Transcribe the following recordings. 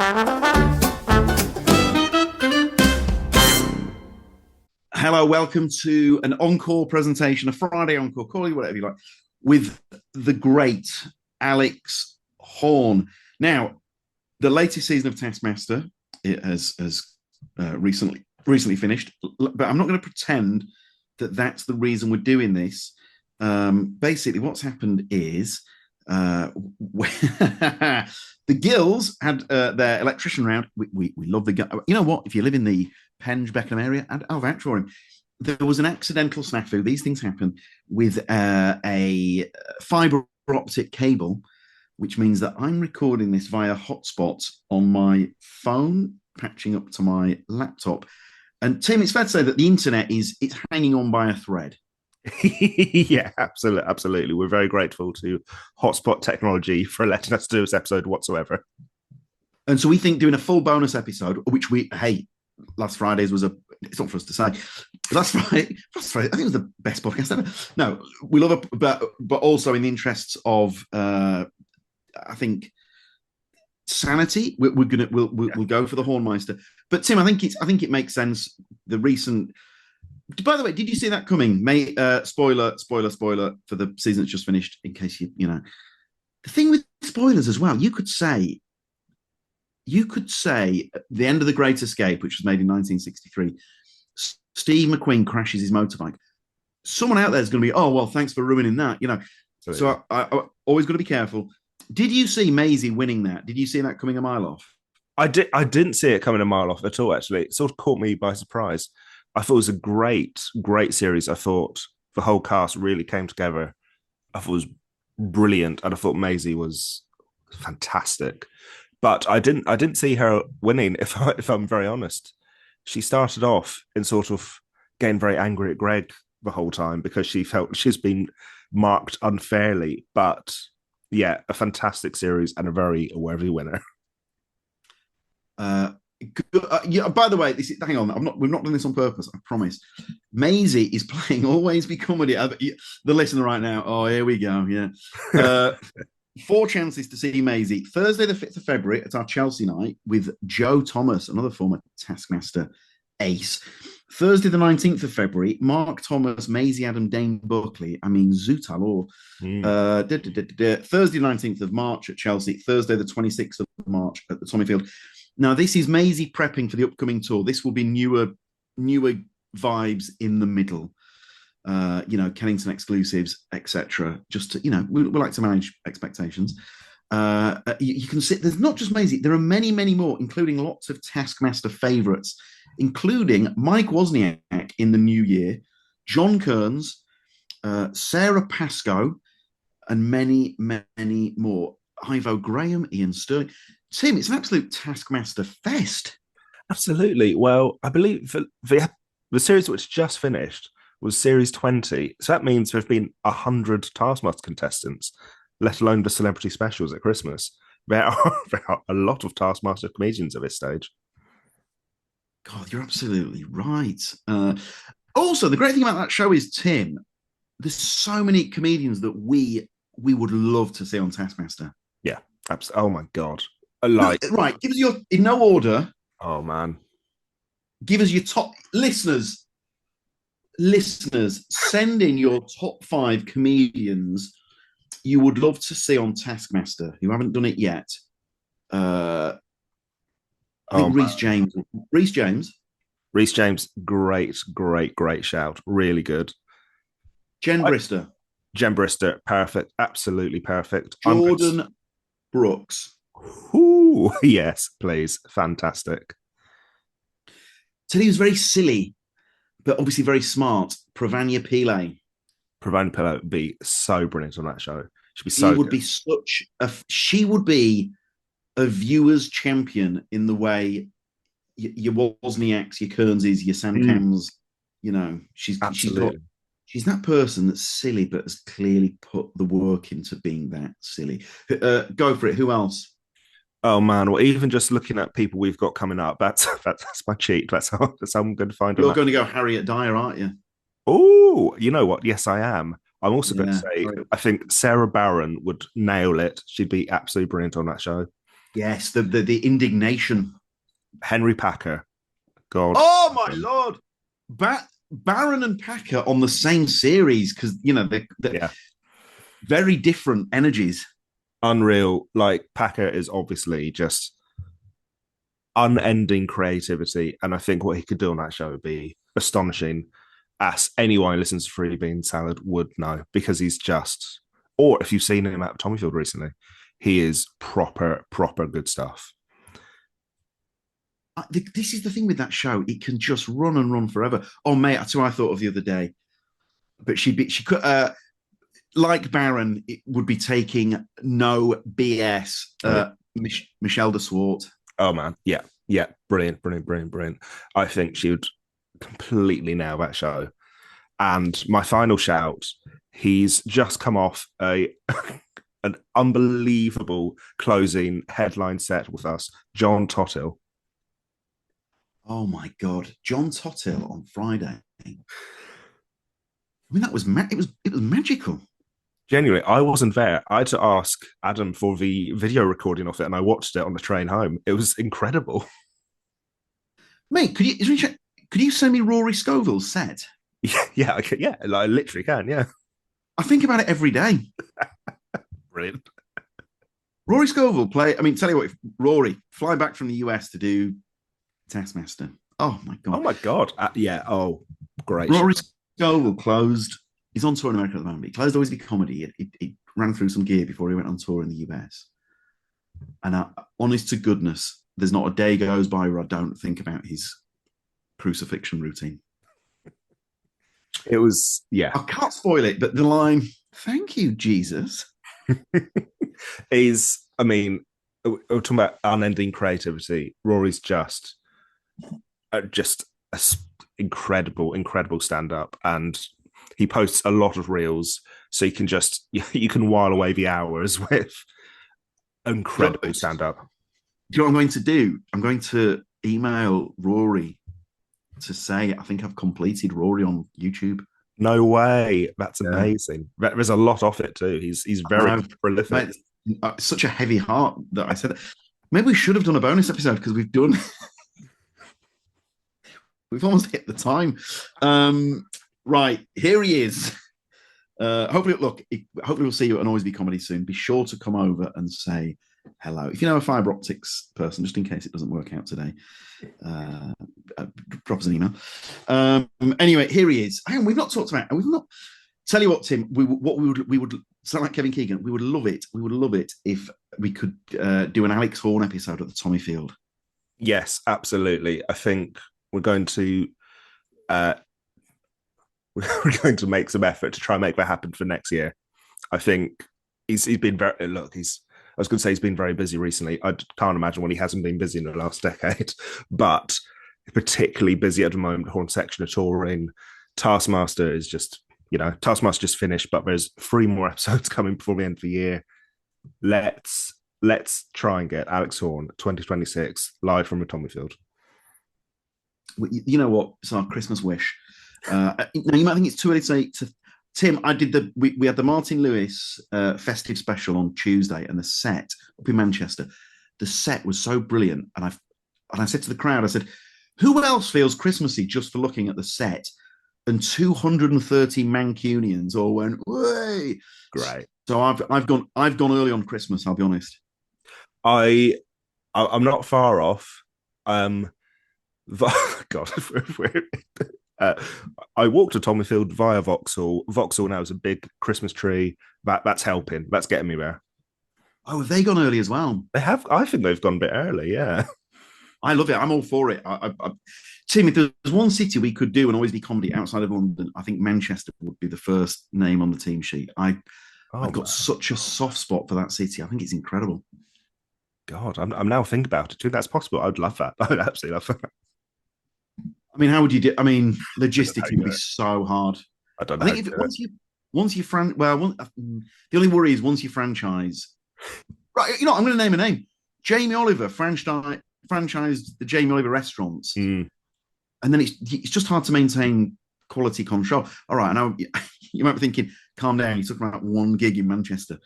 Hello, welcome to an encore presentation, a Friday encore, call it whatever you like, with the great Alex Horne. Now, the latest season of Taskmaster it has recently finished, but I'm not going to pretend that that's the reason we're doing this. Basically, what's happened is the Gills had their electrician round. We love the guy. You know what? If you live in the Penge Beckenham area, and I'll vouch for him. There was an accidental snafu. These things happen with a fiber optic cable, which means that I'm recording this via hotspot on my phone, patching up to my laptop. And Tim, it's fair to say that the internet it's hanging on by a thread. Yeah, absolutely. We're very grateful to Hotspot Technology for letting us do this episode whatsoever. And so we think doing a full bonus episode, which last Friday's was it's not for us to say. Last Friday, I think it was the best podcast ever. No, we love it, but also in the interests of, I think, sanity, we'll go for the Hornmeister. But Tim, I think it makes sense. The recent. By the way, did you see that coming? Spoiler for the season that's just finished. In case you know, the thing with spoilers as well, you could say the end of The Great Escape, which was made in 1963, Steve McQueen crashes his motorbike. Someone out there is going to be, oh, well, thanks for ruining that, you know. Absolutely. So I always got to be careful. Did you see Maisie winning that? Did you see that coming a mile off? I didn't see it coming a mile off at all, actually. It sort of caught me by surprise. I thought it was a great series. I thought the whole cast really came together. I thought it was brilliant. And I thought Maisie was fantastic. But I didn't see her winning, if I'm very honest. She started off in sort of getting very angry at Greg the whole time because she felt she's been marked unfairly. But yeah, a fantastic series and a very worthy winner. Yeah, by the way, hang on. We've not done this on purpose. I promise. Maisie is playing Always Be Comedy. The listener right now. Oh, here we go. Yeah. 4 chances to see Maisie. Thursday, the 5th of February at our Chelsea night with Joe Thomas, another former Taskmaster ace. Thursday, the 19th of February, Mark Thomas, Maisie Adam, Dane Buckley. I mean, Zoot alors. Thursday, 19th of March at Chelsea. Thursday, the 26th of March at the Tommy Field. Now, this is Maisie prepping for the upcoming tour. This will be newer vibes in the middle. Kennington exclusives, etc. Just to, we like to manage expectations. You can see there's not just Maisie, there are many, many more, including lots of Taskmaster favourites, including Mike Wozniak in the new year, John Kearns, Sarah Pascoe, and many, many more. Ivo Graham, Ian Sterling. Tim, it's an absolute Taskmaster fest. Absolutely. Well, I believe the series which just finished was series 20. So that means there have been 100 Taskmaster contestants, let alone the celebrity specials at Christmas. There are a lot of Taskmaster comedians at this stage. God, you're absolutely right. Also, the great thing about that show is, Tim, there's so many comedians that we would love to see on Taskmaster. Yeah, absolutely. Oh my God. Right, give us your, in no order. Oh man. Give us your top listeners, send in your top 5 comedians you would love to see on Taskmaster who haven't done it yet. I think Rhys James. Rhys James, great shout. Really good. Jen Brister, perfect. Absolutely perfect. Jordan Brooks. Ooh, yes, please. Fantastic. Said he was very silly, but obviously very smart. Pravanya Pillai. Pravanya Pillai would be so brilliant on that show. She would be a viewer's champion in the way your Wozniaks, your Kearnses, your Sam Cams, she's that person that's silly but has clearly put the work into being that silly. Go for it. Who else? Oh man, well, even just looking at people we've got coming up, that's my cheat. That's how I'm going to find. You're going to go Harriet Dyer, aren't you? Oh, you know what? Yes, I am. I'm also going to say, I think Sarah Barron would nail it. She'd be absolutely brilliant on that show. Yes, the indignation. Henry Packer. God. Oh my lord, Baron and Packer on the same series because they're Yeah. very different energies. Unreal. Like Packer is obviously just unending creativity, and I think what he could do on that show would be astonishing, as anyone who listens to Free Bean Salad would know, because he's just, or if you've seen him at Tommyfield recently, he is proper good stuff. This is the thing with that show; it can just run and run forever. Oh mate, that's what I thought of the other day. But she could like Baron, it would be taking no BS. Michelle de Swart. Oh man, yeah, brilliant. I think she would completely nail that show. And my final shout, he's just come off an unbelievable closing headline set with us, John Tottill. Oh my god, John Tottill on Friday. I mean, that was it was magical. Genuinely, I wasn't there. I had to ask Adam for the video recording of it, and I watched it on the train home. It was incredible. Mate, could you send me Rory Scoville's set? Yeah, I literally can. Yeah, I think about it every day. Brilliant. Rory Scovel play. I mean, tell you what, if Rory fly back from the US to do Taskmaster. Oh my god. Oh my god. Yeah. Oh, great. Rory Scovel closed. He's on tour in America at the moment. He closed Always Be Comedy. He ran through some gear before he went on tour in the US. And honest to goodness, there's not a day goes by where I don't think about his crucifixion routine. It was, yeah. I can't spoil it, but the line, "Thank you, Jesus," is, I mean, we're talking about unending creativity. Rory's just a incredible stand-up, and he posts a lot of reels, so you can while away the hours with incredible stand-up. Do you know what I'm going to do? I'm going to email Rory to say I think I've completed Rory on YouTube. No way. That's amazing. There's a lot of it too. He's very prolific. Mate, such a heavy heart that I said that. Maybe we should have done a bonus episode because we've almost hit the time. Right, here he is. Hopefully we'll see you at an Always Be Comedy soon. Be sure to come over and say hello. If you know a fibre optics person, just in case it doesn't work out today, drop us an email. Anyway, here he is. Hang on, we've not talked about, and we've not. Tell you what, Tim, we would sound like Kevin Keegan. We would love it. We would love it if we could do an Alex Horne episode at the Tommyfield. Yes, absolutely. I think we're going to make some effort to try and make that happen for next year. I think he's been very I was going to say he's been very busy recently. I can't imagine when he hasn't been busy in the last decade, but particularly busy at the moment. Horne Section are touring. Taskmaster is just, Taskmaster just finished, but there's 3 more episodes coming before the end of the year. Let's try and get Alex Horne 2026 live from a Tommyfield. You know what? It's our Christmas wish. Now you might think it's too early to say to Tim. I did we had the Martin Lewis festive special on Tuesday, and the set up in Manchester. The set was so brilliant, and I said to the crowd, I said, "Who else feels Christmassy just for looking at the set?" And 230 Mancunians all went, "Way!" Great. So I've gone early on Christmas. I'll be honest. I'm not far off. God, I walked to Tommyfield via Vauxhall. Vauxhall now is a big Christmas tree. That's helping. That's getting me there. Oh, have they gone early as well? They have. I think they've gone a bit early. Yeah, I love it. I'm all for it. Tim, if there's one city we could do and always be comedy outside of London, I think Manchester would be the first name on the team sheet. I've got such a soft spot for that city. I think it's incredible. God, I'm now thinking about it too. That's possible. I would love that. I would absolutely love that. I mean, how would you do? I mean, logistically would be so hard. I don't know. I think once you the only worry is once you franchise. Right, I'm going to name a name. Jamie Oliver franchised the Jamie Oliver restaurants, and then it's just hard to maintain quality control. All right, I know you might be thinking, calm down. You're talking about one gig in Manchester.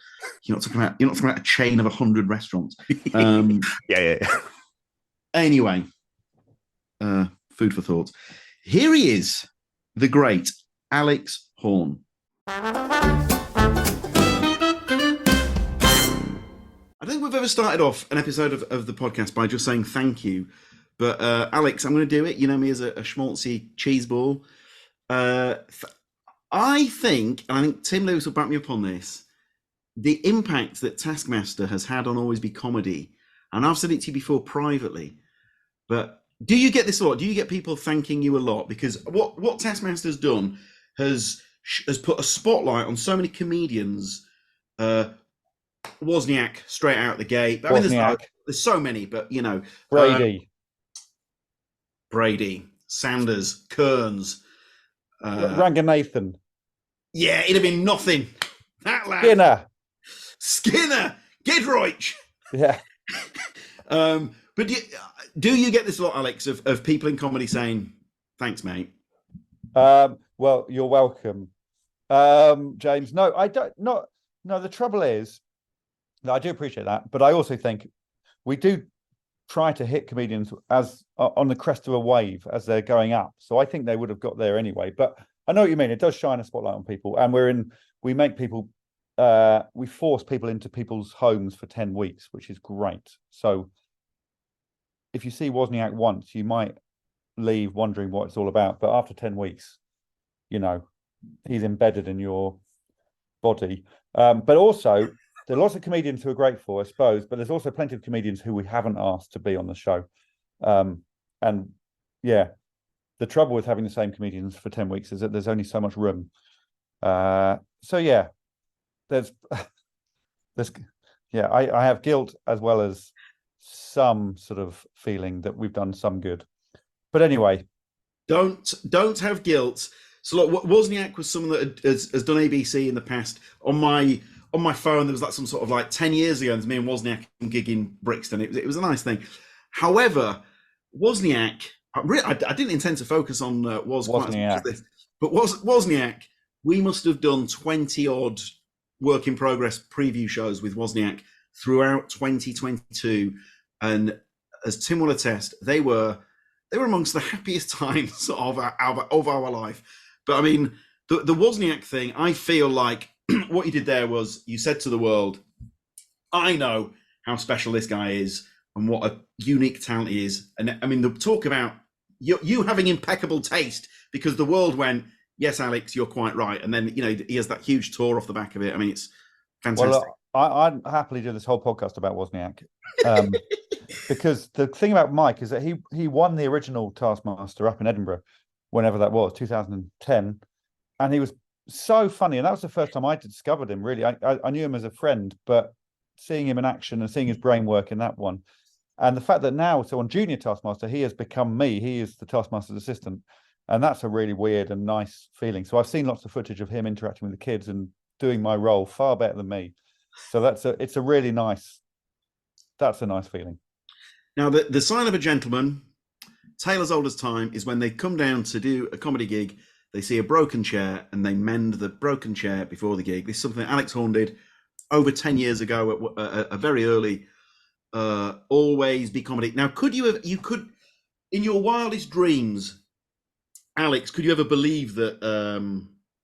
You're not talking about a chain of 100 restaurants. Yeah. Anyway, food for thought. Here he is, the great Alex Horne. I don't think we've ever started off an episode of the podcast by just saying thank you. But Alex, I'm going to do it. You know me as a schmaltzy cheese ball. I think Tim Lewis will back me up on this, the impact that Taskmaster has had on Always Be Comedy, and I've said it to you before privately, but do you get this a lot? Do you get people thanking you a lot? Because what Taskmaster's done has put a spotlight on so many comedians. Wozniak straight out the gate. I mean, there's so many, but you know, Brady, Sanders, Kearns, Ranganathan. Yeah, it'd have been nothing. That lad. Skinner, Gidroich. Yeah. But do you get this a lot, Alex, of people in comedy saying, thanks, mate? Well, you're welcome. James, no, I don't. No, the trouble is, I do appreciate that, but I also think we do try to hit comedians as on the crest of a wave as they're going up. So I think they would have got there anyway. But I know what you mean. It does shine a spotlight on people, and we make people, we force people into people's homes for 10 weeks, which is great. So if you see Wozniak once, you might leave wondering what it's all about. But after 10 weeks, you know, he's embedded in your body. But also, there are lots of comedians who are grateful, I suppose, but there's also plenty of comedians who we haven't asked to be on the show. And yeah, the trouble with having the same comedians for 10 weeks is that there's only so much room. So yeah, I have guilt as well as some sort of feeling that we've done some good. But anyway. Don't have guilt. So look, Wozniak was someone that has done ABC in the past. On my phone, there was like some sort of like 10 years ago, and me and Wozniak gigging Brixton. It was a nice thing. However, Wozniak, I didn't intend to focus on Wozniak, but Wozniak, we must have done 20 odd work in progress preview shows with Wozniak throughout 2022, and as Tim will attest, they were amongst the happiest times of our life. But I mean, the Wozniak thing, I feel like what you did there was you said to the world, I know how special this guy is and what a unique talent he is. And I mean, the talk about you having impeccable taste, because the world went, yes, Alex, you're quite right. And then, you know, he has that huge tour off the back of it. I mean, it's fantastic. Well, I'd happily do this whole podcast about Wozniak. Because the thing about Mike is that he won the original Taskmaster up in Edinburgh, whenever that was, 2010. And he was so funny. And that was the first time I discovered him, really. I knew him as a friend, but seeing him in action and seeing his brain work in that one. And the fact that now, so on Junior Taskmaster, he has become me. He is the Taskmaster's assistant. And that's a really weird and nice feeling. So I've seen lots of footage of him interacting with the kids and doing my role far better than me. So it's a nice feeling. Now, the sign of a gentleman, tale as old as time, is when they come down to do a comedy gig, they see a broken chair and they mend the broken chair before the gig. This is something Alex Horne did over 10 years ago at a very early Always Be Comedy. Now, could you in your wildest dreams, Alex, could you ever believe that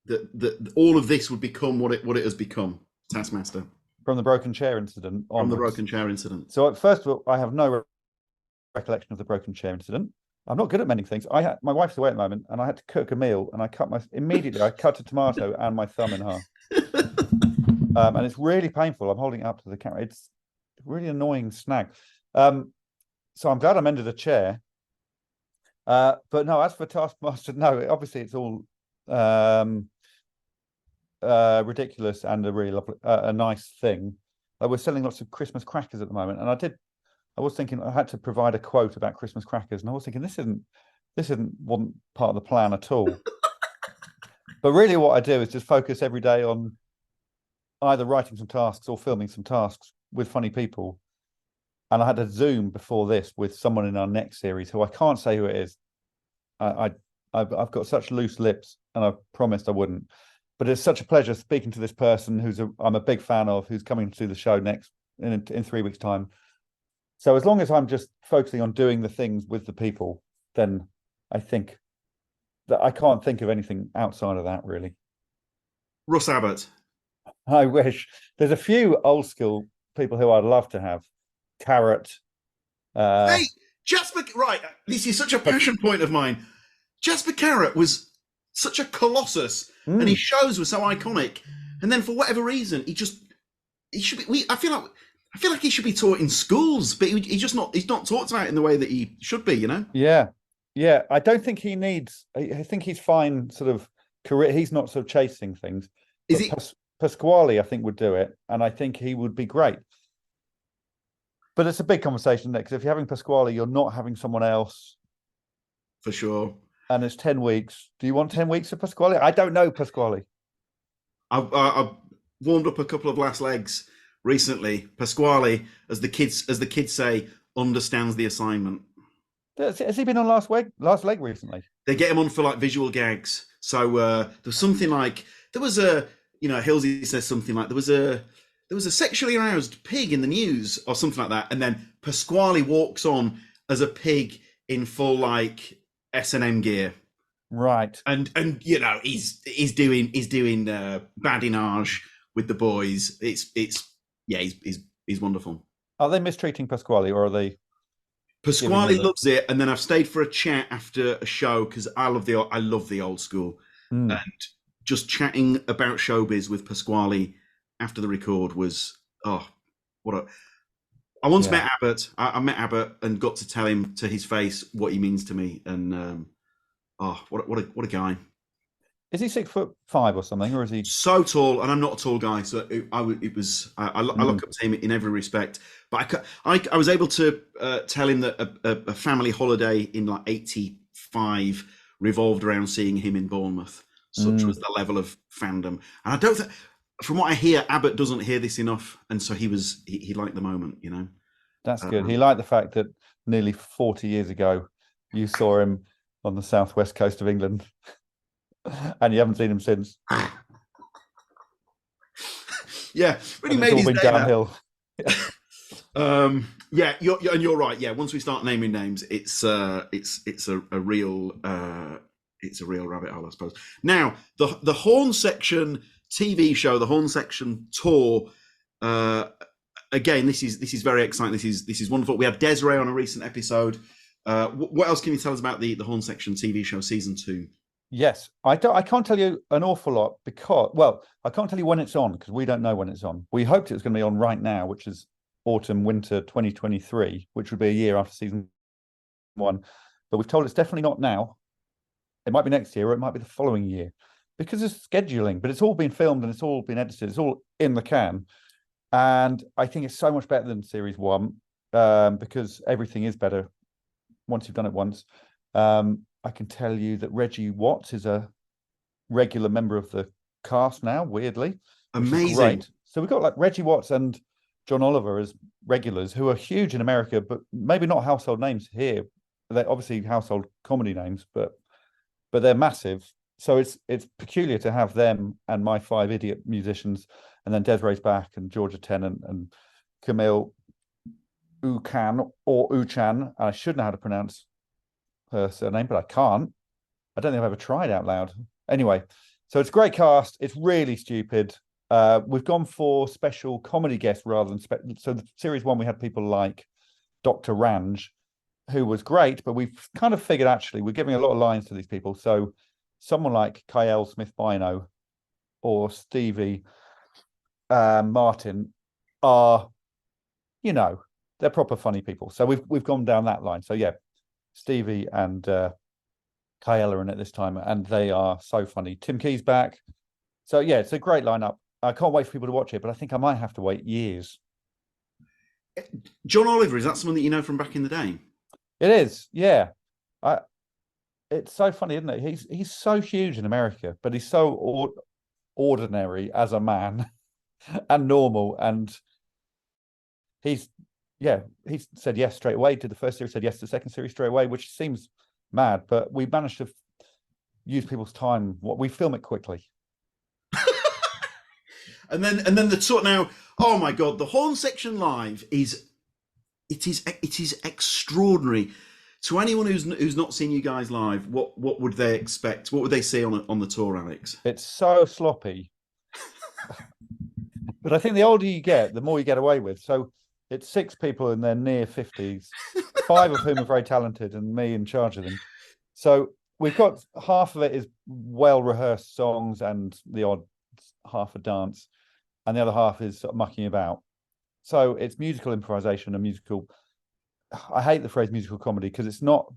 that all of this would become what it has become, Taskmaster? From the broken chair incident onwards. From the broken chair incident. So first of all, I have no recollection of the broken chair incident. I'm not good at many things. My wife's away at the moment, and I had to cook a meal, and I cut a tomato and my thumb in half, and it's really painful. I'm holding it up to the camera. It's a really annoying snag. So I'm glad I mended a chair. But no, as for Taskmaster, no. Obviously, it's all ridiculous and a really lovely, a nice thing. We're selling lots of Christmas crackers at the moment, and I was thinking I had to provide a quote about Christmas crackers, and I was thinking wasn't part of the plan at all. But really, what I do is just focus every day on either writing some tasks or filming some tasks with funny people. And I had a Zoom before this with someone in our next series who I can't say who it is. I I've got such loose lips, and I promised I wouldn't. But it's such a pleasure speaking to this person I'm a big fan of, who's coming to the show next in 3 weeks' time. So as long as I'm just focusing on doing the things with the people, then I think that I can't think of anything outside of that, really. Russ Abbott. I wish. There's a few old school people who I'd love to have. Carrot. Hey, Jasper, right, this is such a passion point of mine. Jasper Carrot was such a colossus, and his shows were so iconic. And then for whatever reason, he should be. I feel like he should be taught in schools, but he's not talked about in the way that he should be. You know? Yeah. I don't think he needs. I think he's fine. Sort of career. He's not sort of chasing things. Is he? Pasquale, I think, would do it, and I think he would be great. But it's a big conversation, because if you're having Pasquale, you're not having someone else. For sure. And it's 10 weeks. Do you want 10 weeks of Pasquale? I don't know Pasquale. I've warmed up a couple of last legs recently. Pasquale, as the kids say, understands the assignment. Has he been on last leg recently? They get him on for like visual gags. So there's something like Hilsey says something like there was a sexually aroused pig in the news or something like that, and then Pasquale walks on as a pig in full like S&M gear, right? And he's doing badinage with the boys. He's wonderful. Are they mistreating Pasquale, or are they? Pasquale loves it, and then I've stayed for a chat after a show because I love the old school, and just chatting about showbiz with Pasquale after the record was I once met Abbott. I met Abbott and got to tell him to his face what he means to me, and what a guy. Is he 6'5" or something, or is he so tall? And I'm not a tall guy, so I look up to him in every respect. But I was able to tell him that a family holiday in like '85 revolved around seeing him in Bournemouth. Such was the level of fandom, and I don't think. From what I hear, Abbott doesn't hear this enough, and so he liked the moment, you know. That's good. He liked the fact that nearly 40 years ago, you saw him on the southwest coast of England, and you haven't seen him since. Yeah, really made his been day downhill. You're right. Yeah, once we start naming names, it's a real rabbit hole, I suppose. Now, the Horne Section TV show, the Horne Section tour. Again, this is very exciting. This is wonderful. We had Desiree on a recent episode. What else can you tell us about the Horne Section TV show season 2? Yes, I can't tell you an awful lot because, I can't tell you when it's on because we don't know when it's on. We hoped it was going to be on right now, which is autumn winter 2023, which would be a year after season 1. But we've told it's definitely not now. It might be next year, or it might be the following year, because of scheduling. But it's all been filmed and it's all been edited. It's all in the can, and I think it's so much better than series 1 because everything is better once you've done it once. I can tell you that Reggie Watts is a regular member of the cast now, weirdly. Amazing. Great. So we've got like Reggie Watts and John Oliver as regulars, who are huge in America, but maybe not household names here. They're obviously household comedy names, but they're massive. So it's peculiar to have them and my 5 idiot musicians, and then Desiree's back, and Georgia Tennant and Camille Ucan or Uchan. I should know how to pronounce her surname, but I can't. I don't think I've ever tried out loud. Anyway, so it's a great cast. It's really stupid. We've gone for special comedy guests rather than so the series 1 we had people like Dr. Ranj, who was great, but we've kind of figured actually we're giving a lot of lines to these people. So someone like Kyle Smith Bino or Stevie Martin are, they're proper funny people. So we've gone down that line. So yeah, Stevie and Kyle are in it this time, and they are so funny. Tim Key's back. So yeah, it's a great lineup. I can't wait for people to watch it, but I think I might have to wait years. John Oliver, is that someone that you know from back in the day? It is, yeah. It's so funny, isn't it? He's so huge in America, but he's so ordinary as a man and normal. And he said yes straight away to the first series, said yes to the second series straight away, which seems mad, but we managed to use people's time. What we film it quickly. And then the tour now. Oh my God, the Horne Section live is extraordinary. To anyone who's not seen you guys live, what would they expect? What would they see on the tour, Alex? It's so sloppy. But I think the older you get, the more you get away with. So it's 6 people in their near 50s, 5 of whom are very talented, and me in charge of them. So we've got half of it is well-rehearsed songs and the odd half a dance, and the other half is sort of mucking about. So it's musical improvisation and musical. I hate the phrase musical comedy because it's not.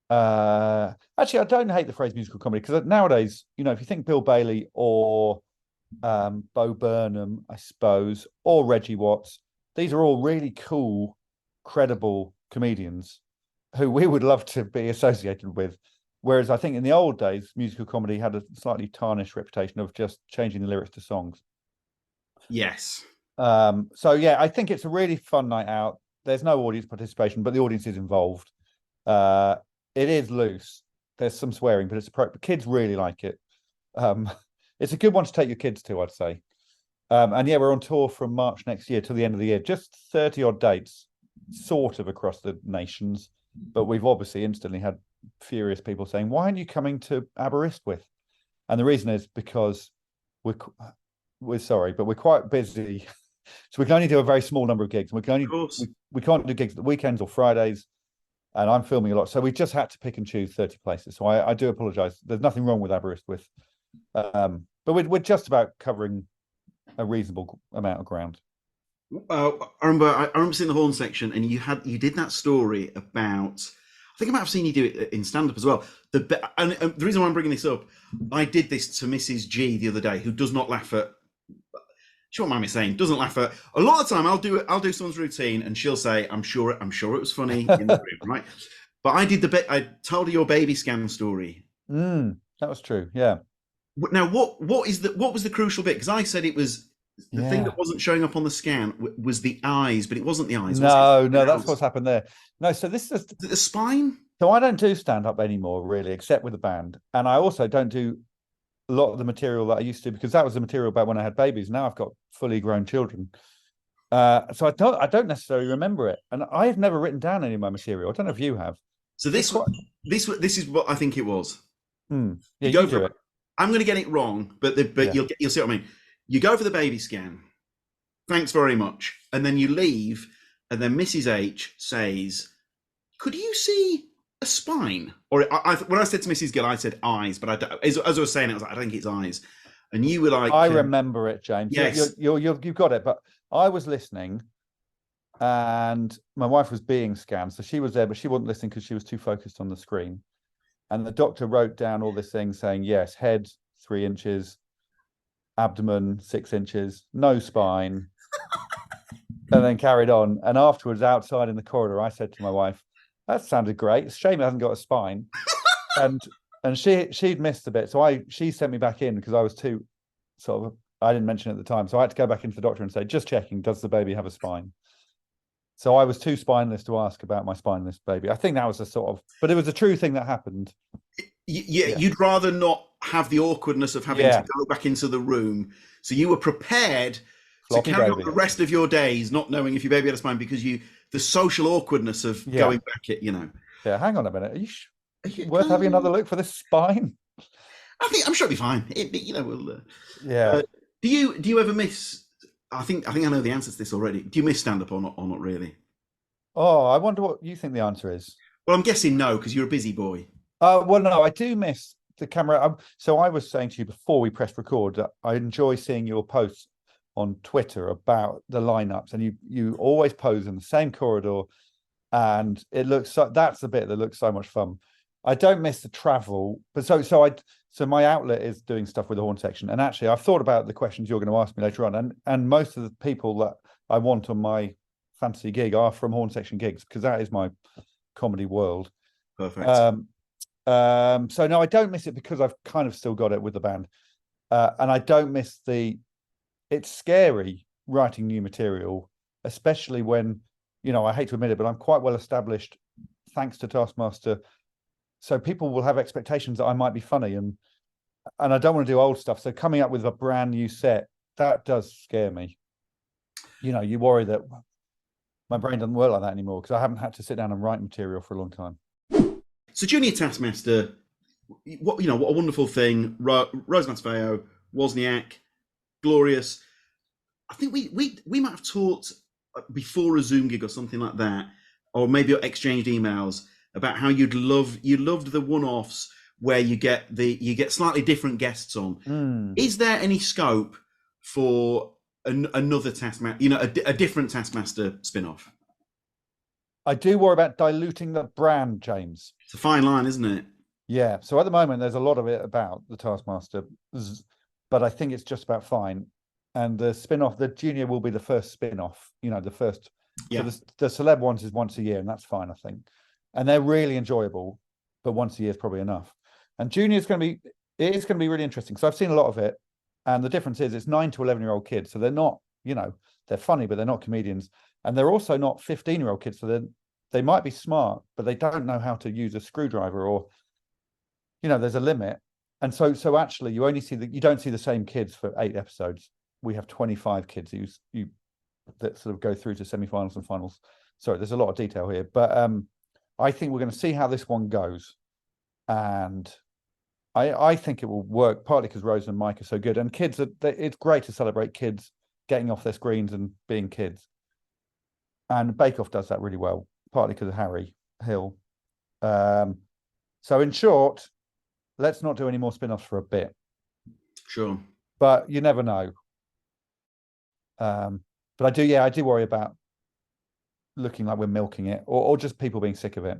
Actually, I don't hate the phrase musical comedy because nowadays, if you think Bill Bailey or Bo Burnham, I suppose, or Reggie Watts, these are all really cool, credible comedians who we would love to be associated with. Whereas I think in the old days, musical comedy had a slightly tarnished reputation of just changing the lyrics to songs. Yes. So yeah, I think it's a really fun night out. There's no audience participation, but the audience is involved. It is loose. There's some swearing, but it's appropriate. Kids really like it. It's a good one to take your kids to, I'd say. And yeah, we're on tour from March next year till the end of the year. Just 30 odd dates, sort of across the nations. But we've obviously instantly had furious people saying, "Why aren't you coming to Aberystwyth?" And the reason is because we're sorry, but we're quite busy. So we can only do a very small number of gigs. We can't do gigs at the weekends or Fridays, and I'm filming a lot. So we just had to pick and choose 30 places. So I do apologise. There's nothing wrong with Aberystwyth, but we're just about covering a reasonable amount of ground. I remember seeing the Horne Section, and you did that story about. I think I might have seen you do it in stand-up as well. And the reason why I'm bringing this up, I did this to Mrs. G the other day, who does not laugh at. She won't mind me saying, doesn't laugh at. A lot of the time, I'll do someone's routine, and she'll say, "I'm sure it was funny in the room," right? But I did I told her your baby scan story. That was true. Yeah. Now, what was the crucial bit? Because I said it was. The thing that wasn't showing up on the scan was the eyes, but it wasn't the eyes. No, that's what's happened there. No, so this is the spine. So I don't do stand-up anymore, really, except with a band. And I also don't do a lot of the material that I used to, because that was the material about when I had babies. Now I've got fully grown children. So I don't necessarily remember it. And I have never written down any of my material. I don't know if you have. So this is what I think it was. Yeah, you do it. I'm going to get it wrong, but you'll see what I mean. You go for the baby scan. Thanks very much. And then you leave. And then Mrs. H says, "Could you see a spine?" Or when I said to Mrs. Gill, I said eyes. But as I was saying it, I was like, "I think it's eyes." And you were like, "I remember it, James." Yes. You've got it. But I was listening, and my wife was being scanned. So she was there, but she wasn't listening because she was too focused on the screen. And the doctor wrote down all this thing saying, yes, head 3 inches, abdomen 6 inches, no spine, and then carried on. And afterwards, outside in the corridor, I said to my wife, "That sounded great. It's a shame it hasn't got a spine." and she'd missed a bit, so she sent me back in because I was too I didn't mention it at the time, so I had to go back into the doctor and say, "Just checking, does the baby have a spine?" So I was too spineless to ask about my spineless baby. I think that was but it was a true thing that happened. Yeah, you'd rather not have the awkwardness of having to go back into the room. So you were prepared to carry on the rest of your days not knowing if your baby had a spine because the social awkwardness of going back Yeah, hang on a minute. Are you worth having another look for this spine? I'm sure it'll be fine. Do you ever miss? I think I know the answer to this already. Do you miss stand-up or not really? Oh, I wonder what you think the answer is. Well, I'm guessing no, because you're a busy boy. Well, no, I do miss the camera. So I was saying to you before we pressed record that I enjoy seeing your posts on Twitter about the lineups, and you always pose in the same corridor, and that's the bit that looks so much fun. I don't miss the travel, but so my outlet is doing stuff with the Horne Section, and actually I've thought about the questions you're going to ask me later on, and most of the people that I want on my fantasy gig are from Horne Section gigs because that is my comedy world. Perfect. So no, I don't miss it because I've kind of still got it with the band, and I don't miss it's scary writing new material, especially when I hate to admit it, but I'm quite well established thanks to Taskmaster so people will have expectations that I might be funny, and I don't want to do old stuff. So coming up with a brand new set, that does scare me. You know, you worry that my brain doesn't work like that anymore because I haven't had to sit down and write material for a long time. So Junior Taskmaster, what a wonderful thing. Rose Matafeo, Wozniak, glorious. I think we might have talked before a Zoom gig or something like that, or maybe exchanged emails about how you loved the one-offs where you get slightly different guests on. Is there any scope for another Taskmaster, a different Taskmaster spin-off? I do worry about diluting the brand, James. It's a fine line, isn't it? Yeah. So at the moment, there's a lot of it about the Taskmaster, but I think it's just about fine. And the spin-off, the Junior will be the first spin-off, the first. Yeah. So the celeb ones is once a year, and that's fine, I think. And they're really enjoyable, but once a year is probably enough. And Junior is going to be really interesting. So I've seen a lot of it. And the difference is it's 9 to 11-year-old kids. So they're not, they're funny, but they're not comedians. And they're also not 15-year-old kids. So they might be smart, but they don't know how to use a screwdriver, or, there's a limit. And so actually you don't see the same kids for 8 episodes. We have 25 kids that sort of go through to semi-finals and finals. Sorry, there's a lot of detail here, but I think we're going to see how this one goes. And I think it will work partly because Rose and Mike are so good, and kids it's great to celebrate kids getting off their screens and being kids. And Bake Off does that really well, partly because of Harry Hill. So in short, let's not do any more spin-offs for a bit. Sure. But you never know. But I do worry about looking like we're milking it, or just people being sick of it.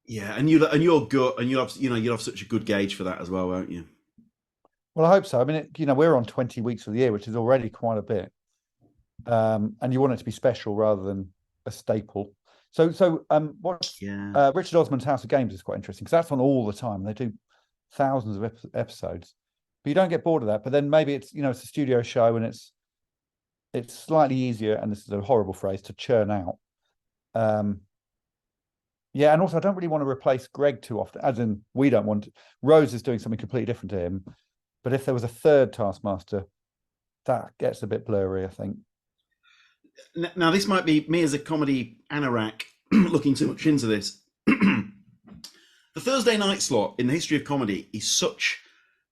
Yeah, and you're good, and you'll have such a good gauge for that as well, won't you? Well, I hope so. I mean, we're on 20 weeks of the year, which is already quite a bit. And you want it to be special rather than a staple. So Richard Osman's House of Games is quite interesting because that's on all the time. They do thousands of episodes, but you don't get bored of that. But then maybe it's it's a studio show, and it's slightly easier, and this is a horrible phrase, to churn out. Yeah, and also I don't really want to replace Greg too often, as in we don't want to. Rose is doing something completely different to him, but if there was a third Taskmaster, that gets a bit blurry, I think. Now, this might be me as a comedy anorak looking too much into this. The Thursday night slot in the history of comedy is such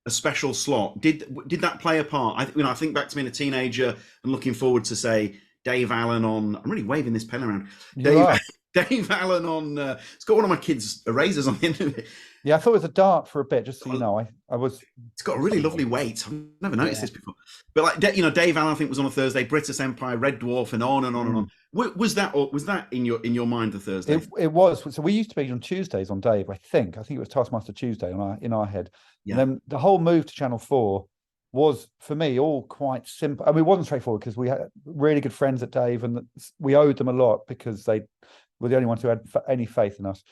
a special slot. Did that play a part? I think back to being a teenager and looking forward to, say, Dave Allen on. I'm really waving this pen around. Dave Allen on. It's got one of my kids' erasers on the end of it. Yeah, I thought it was a dart for a bit, just so you know. I was. It's got a really lovely weight. I've never noticed this before. But Dave Allen, I think, was on a Thursday. British Empire, Red Dwarf, and on and on and on. Was that in your mind the Thursday? It was. So we used to be on Tuesdays on Dave. I think it was Taskmaster Tuesday in our head. Yeah. And then the whole move to Channel 4 was, for me, all quite simple. I mean, it wasn't straightforward because we had really good friends at Dave, and we owed them a lot because they were the only ones who had any faith in us,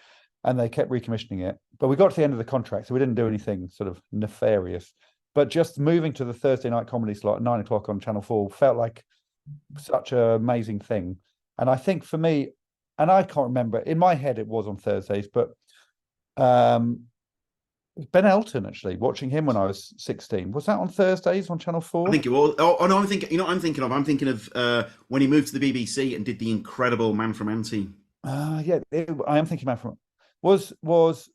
and they kept recommissioning it. But we got to the end of the contract, so we didn't do anything sort of nefarious. But just moving to the Thursday night comedy slot at 9 o'clock on Channel 4 felt like such an amazing thing. And I think for me, and I can't remember, in my head it was on Thursdays, but Ben Elton, actually, watching him when I was 16. Was that on Thursdays on Channel 4? I think it was. Oh no, I'm thinking of? I'm thinking of when he moved to the BBC and did the incredible Man from Auntie. Yeah, I am thinking Man from. Was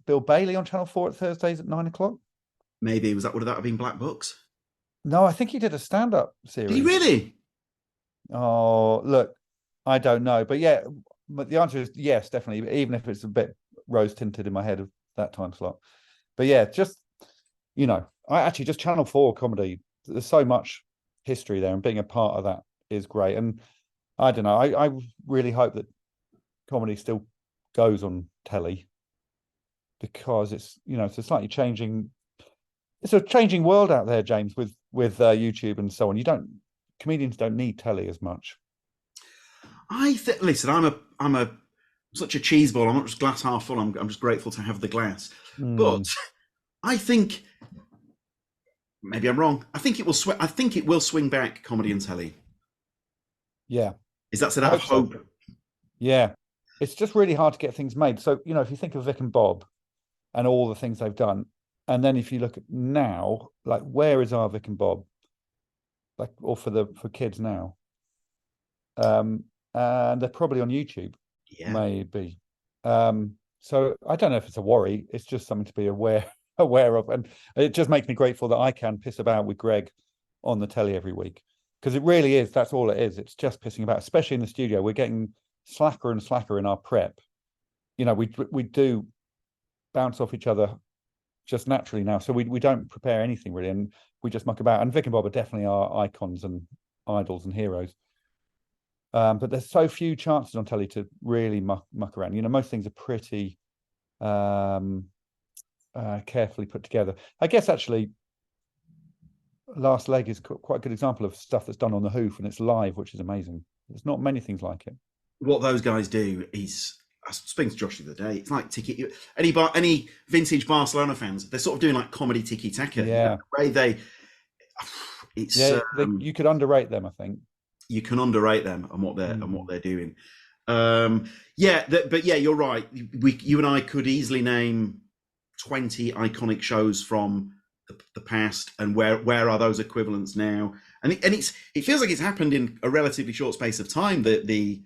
Bill Bailey on Channel 4 at Thursdays at 9 o'clock? Maybe. Would that have been Black Books? No, I think he did a stand-up series. Did he really? Oh, look, I don't know. But yeah, but the answer is yes, definitely, even if it's a bit rose-tinted in my head of that time slot. But yeah, just, just Channel 4 comedy, there's so much history there, and being a part of that is great. And I don't know, I really hope that comedy still goes on telly, because it's it's a slightly changing world out there, James, with YouTube and so on. Comedians don't need telly as much. Listen, I'm such a cheese ball. I'm not just glass half full. I'm just grateful to have the glass. But I think maybe I'm wrong. I think it will swing back, comedy and telly. Yeah. Is that so? That hope? Yeah. it's just really hard to get things made. So, you know, if you think of Vic and Bob and all the things they've done, and then if you look at now, like, where is our Vic and Bob? Like, or for kids now? And they're probably on YouTube, maybe. So I don't know if it's a worry. It's just something to be aware of, and it just makes me grateful that I can piss about with Greg on the telly every week, because it really is. That's all it is. It's just pissing about, especially in the studio. We're getting slacker and slacker in our prep. You know, we do bounce off each other just naturally now, so we don't prepare anything really, and we just muck about. And Vic and Bob are definitely our icons and idols and heroes. But there's so few chances on telly to really muck around. You know, most things are pretty carefully put together. I guess actually Last Leg is quite a good example of stuff that's done on the hoof and it's live, which is amazing. There's not many things like it. What those guys do is, I was speaking to Josh the other day, it's like any vintage Barcelona fans, they're sort of doing like comedy tiki-taka. Yeah. You know, you could underrate them, I think. You can underrate them and what they're doing. But yeah, you're right. You and I could easily name 20 iconic shows from the past, and where are those equivalents now? And it feels like it's happened in a relatively short space of time. The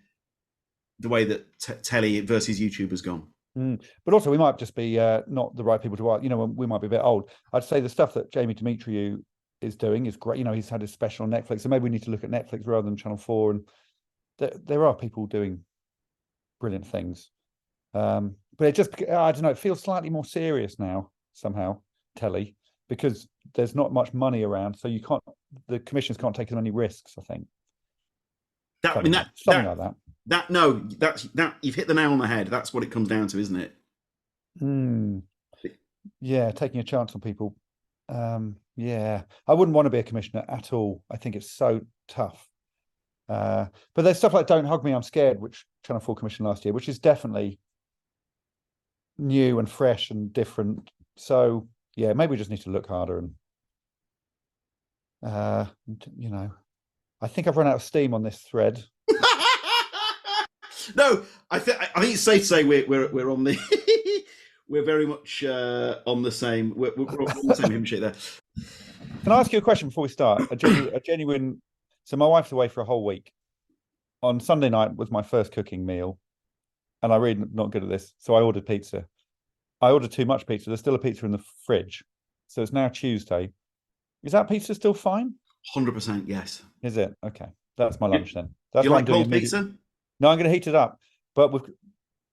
way that telly versus YouTube has gone. But also, we might just be not the right people to ask. You know, we might be a bit old. I'd say the stuff that Jamie Demetriou is doing is great. You know, he's had his special on Netflix, so maybe we need to look at Netflix rather than Channel 4. And there are people doing brilliant things. But it just, I don't know, it feels slightly more serious now somehow, telly, because there's not much money around, so the commissions can't take as many risks, I think. Something like that. That you've hit the nail on the head. That's what it comes down to, isn't it? Yeah, taking a chance on people. Yeah, I wouldn't want to be a commissioner at all. I think it's so tough. But there's stuff like Don't Hug Me, I'm Scared, which Channel 4 commissioned last year, which is definitely new and fresh and different. So yeah, maybe we just need to look harder. And you know, I think I've run out of steam on this thread. No, I think it's safe to say we're on the we're very much on the same we're on the same hymn sheet there. Can I ask you a question before we start? A genuine. So my wife's away for a whole week. On Sunday night was my first cooking meal, and I'm really not good at this, so I ordered pizza. I ordered too much pizza. There's still a pizza in the fridge, so it's now Tuesday. Is that pizza still fine? 100% yes. Is it? Okay, that's my lunch then. That's you what like I'm doing. cold pizza? No, I'm going to heat it up. But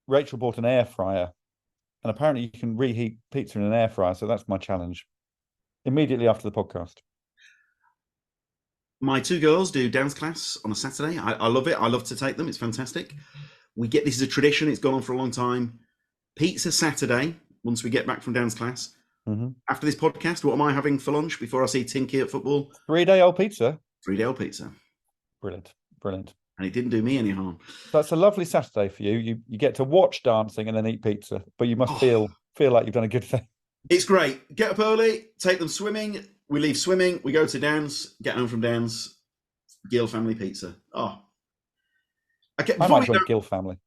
Rachel bought an air fryer, and apparently you can reheat pizza in an air fryer. So that's my challenge. Immediately after the podcast. My two girls do dance class on a Saturday. I love it. I love to take them. It's fantastic. This is a tradition. It's gone on for a long time. Pizza Saturday, once we get back from dance class. Mm-hmm. After this podcast, what am I having for lunch before I see Tinky at football? 3-day-old pizza. 3-day-old pizza. Brilliant. And it didn't do me any harm. That's a lovely Saturday for you. You get to watch dancing and then eat pizza, but you must feel like you've done a good thing. It's great. Get up early, take them swimming. We leave swimming. We go to dance. Get home from dance. Gill family pizza. Oh, okay. I might join Gill family.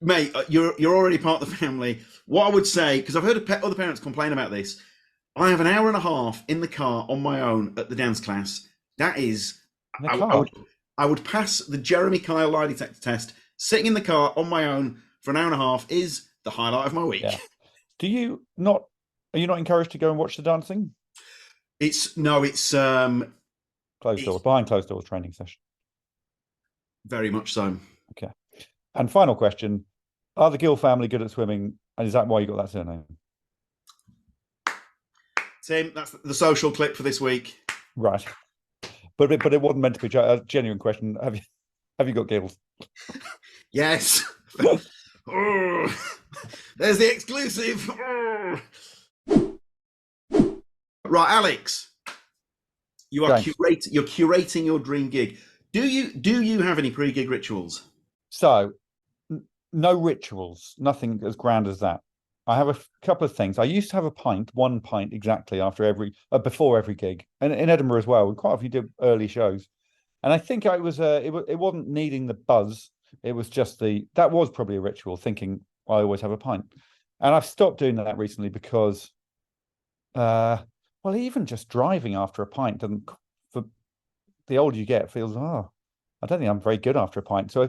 Mate, you're already part of the family. What I would say, because I've heard other parents complain about this, I have an hour and a half in the car on my own at the dance class. That is, I would pass the Jeremy Kyle lie detector test sitting in the car on my own for an hour and a half is the highlight of my week. Yeah. Are you not encouraged to go and watch the dancing? It's closed doors, behind closed doors training session. Very much so. Okay. And final question: are the Gill family good at swimming, and is that why you got that surname? Tim, that's the social clip for this week. Right. But it wasn't meant to be a genuine question. Have you got gills? Yes. There's the exclusive. Right, Alex, you're curating your dream gig. Do you have any pre-gig rituals? So, no rituals, nothing as grand as that. I have a couple of things. I used to have one pint exactly before every gig, and in Edinburgh as well. Quite a few did early shows, and I think it wasn't needing the buzz. It was just that was probably a ritual, thinking I always have a pint. And I've stopped doing that recently because, well, even just driving after a pint doesn't, for the older you get, feels, I don't think I'm very good after a pint. So,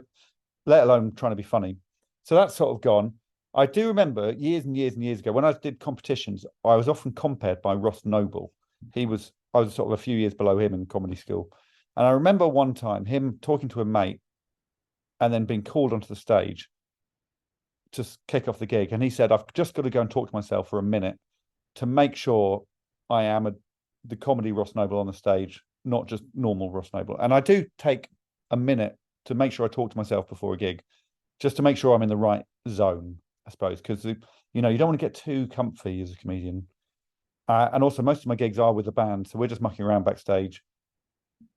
let alone trying to be funny. So that's sort of gone. I do remember years and years and years ago when I did competitions, I was often compared by Ross Noble. I was sort of a few years below him in comedy school. And I remember one time him talking to a mate and then being called onto the stage to kick off the gig. And he said, I've just got to go and talk to myself for a minute to make sure I am the comedy Ross Noble on the stage, not just normal Ross Noble. And I do take a minute to make sure I talk to myself before a gig, just to make sure I'm in the right zone, I suppose, because you don't want to get too comfy as a comedian. And also, most of my gigs are with the band, so we're just mucking around backstage,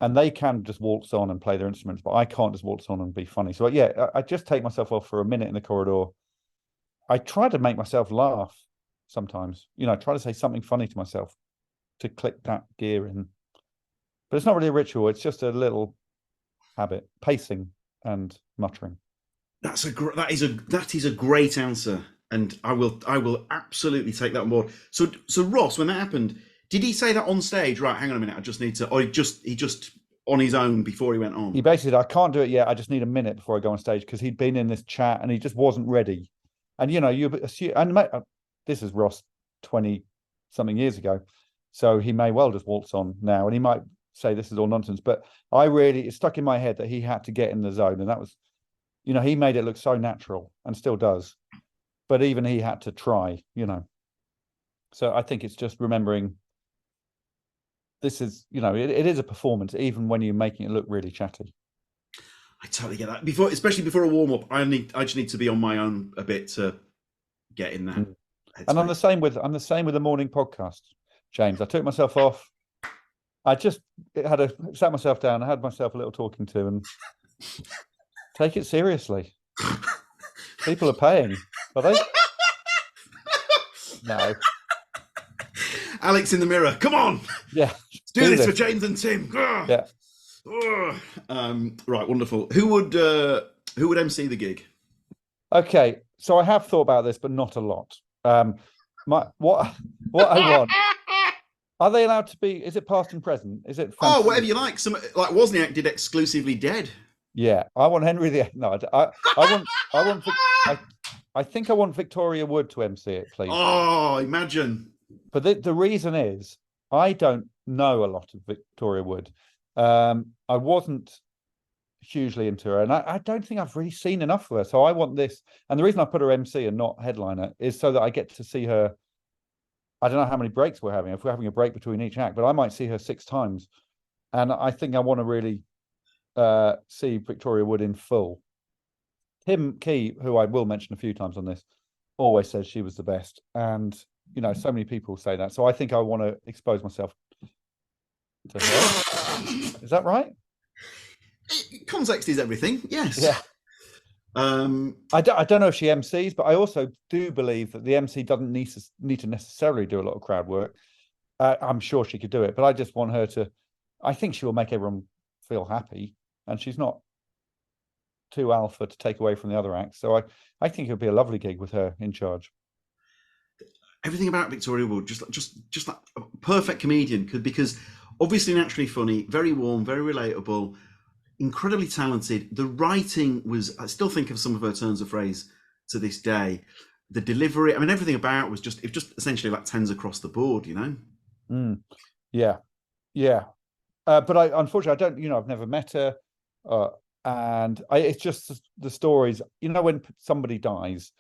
and they can just waltz on and play their instruments, but I can't just waltz on and be funny. So yeah, I just take myself off for a minute in the corridor. I try to make myself laugh sometimes, try to say something funny to myself to click that gear in. But it's not really a ritual. It's just a little habit, pacing and muttering. That is a great answer, and I will absolutely take that on board. So Ross, when that happened, did he say that on stage? Right, hang on a minute, I just need to, or he just on his own before he went on? He basically said, I can't do it yet. I just need a minute before I go on stage, because he'd been in this chat and he just wasn't ready. And you assume, and this is Ross 20-something years ago, so he may well just waltz on now, and he might say this is all nonsense. But it stuck in my head that he had to get in the zone, and that was, he made it look so natural and still does. But even he had to try, So I think it's just remembering this is, it is a performance, even when you're making it look really chatty. I totally get that. Especially before a warm up, I just need to be on my own a bit to get in that. And I'm the same with the morning podcast, James. I took myself off. I just sat myself down. I had myself a little talking to, and take it seriously. People are paying, are they? No. Alex in the mirror. Come on. Yeah. Let's do this for James and Tim. Yeah. Right, wonderful. Who would MC the gig? Okay, so I have thought about this, but not a lot. What I want. Are they allowed to be? Is it past and present? Is it? Fantasy? Whatever you like. Some like Wozniak did exclusively dead. Yeah, I want Henry the. No, I think I want Victoria Wood to MC it, please. Oh, imagine. But the reason is I don't know a lot of Victoria Wood. I wasn't hugely into her, and I don't think I've really seen enough of her. So I want this, and the reason I put her MC and not headliner is so that I get to see her. I don't know how many breaks we're having. If we're having a break between each act, but I might see her 6 times, and I think I want to really see Victoria Wood in full. Tim Key, who I will mention a few times on this, always says she was the best, and so many people say that. So I think I want to expose myself to her. Is that right? Context is everything. Yes. Yeah. I don't know if she MCs, but I also do believe that the MC doesn't need to necessarily do a lot of crowd work. I'm sure she could do it, but I just want her to. I think she will make everyone feel happy, and she's not too alpha to take away from the other acts. So I think it would be a lovely gig with her in charge. Everything about Victoria Wood, just like a perfect comedian, because obviously naturally funny, very warm, very relatable, incredibly talented. The writing was, I still think of some of her turns of phrase to this day. The delivery, I mean, everything about it was just essentially like 10s across the board, Yeah. But unfortunately, I don't, I've never met her. And it's just the stories, when somebody dies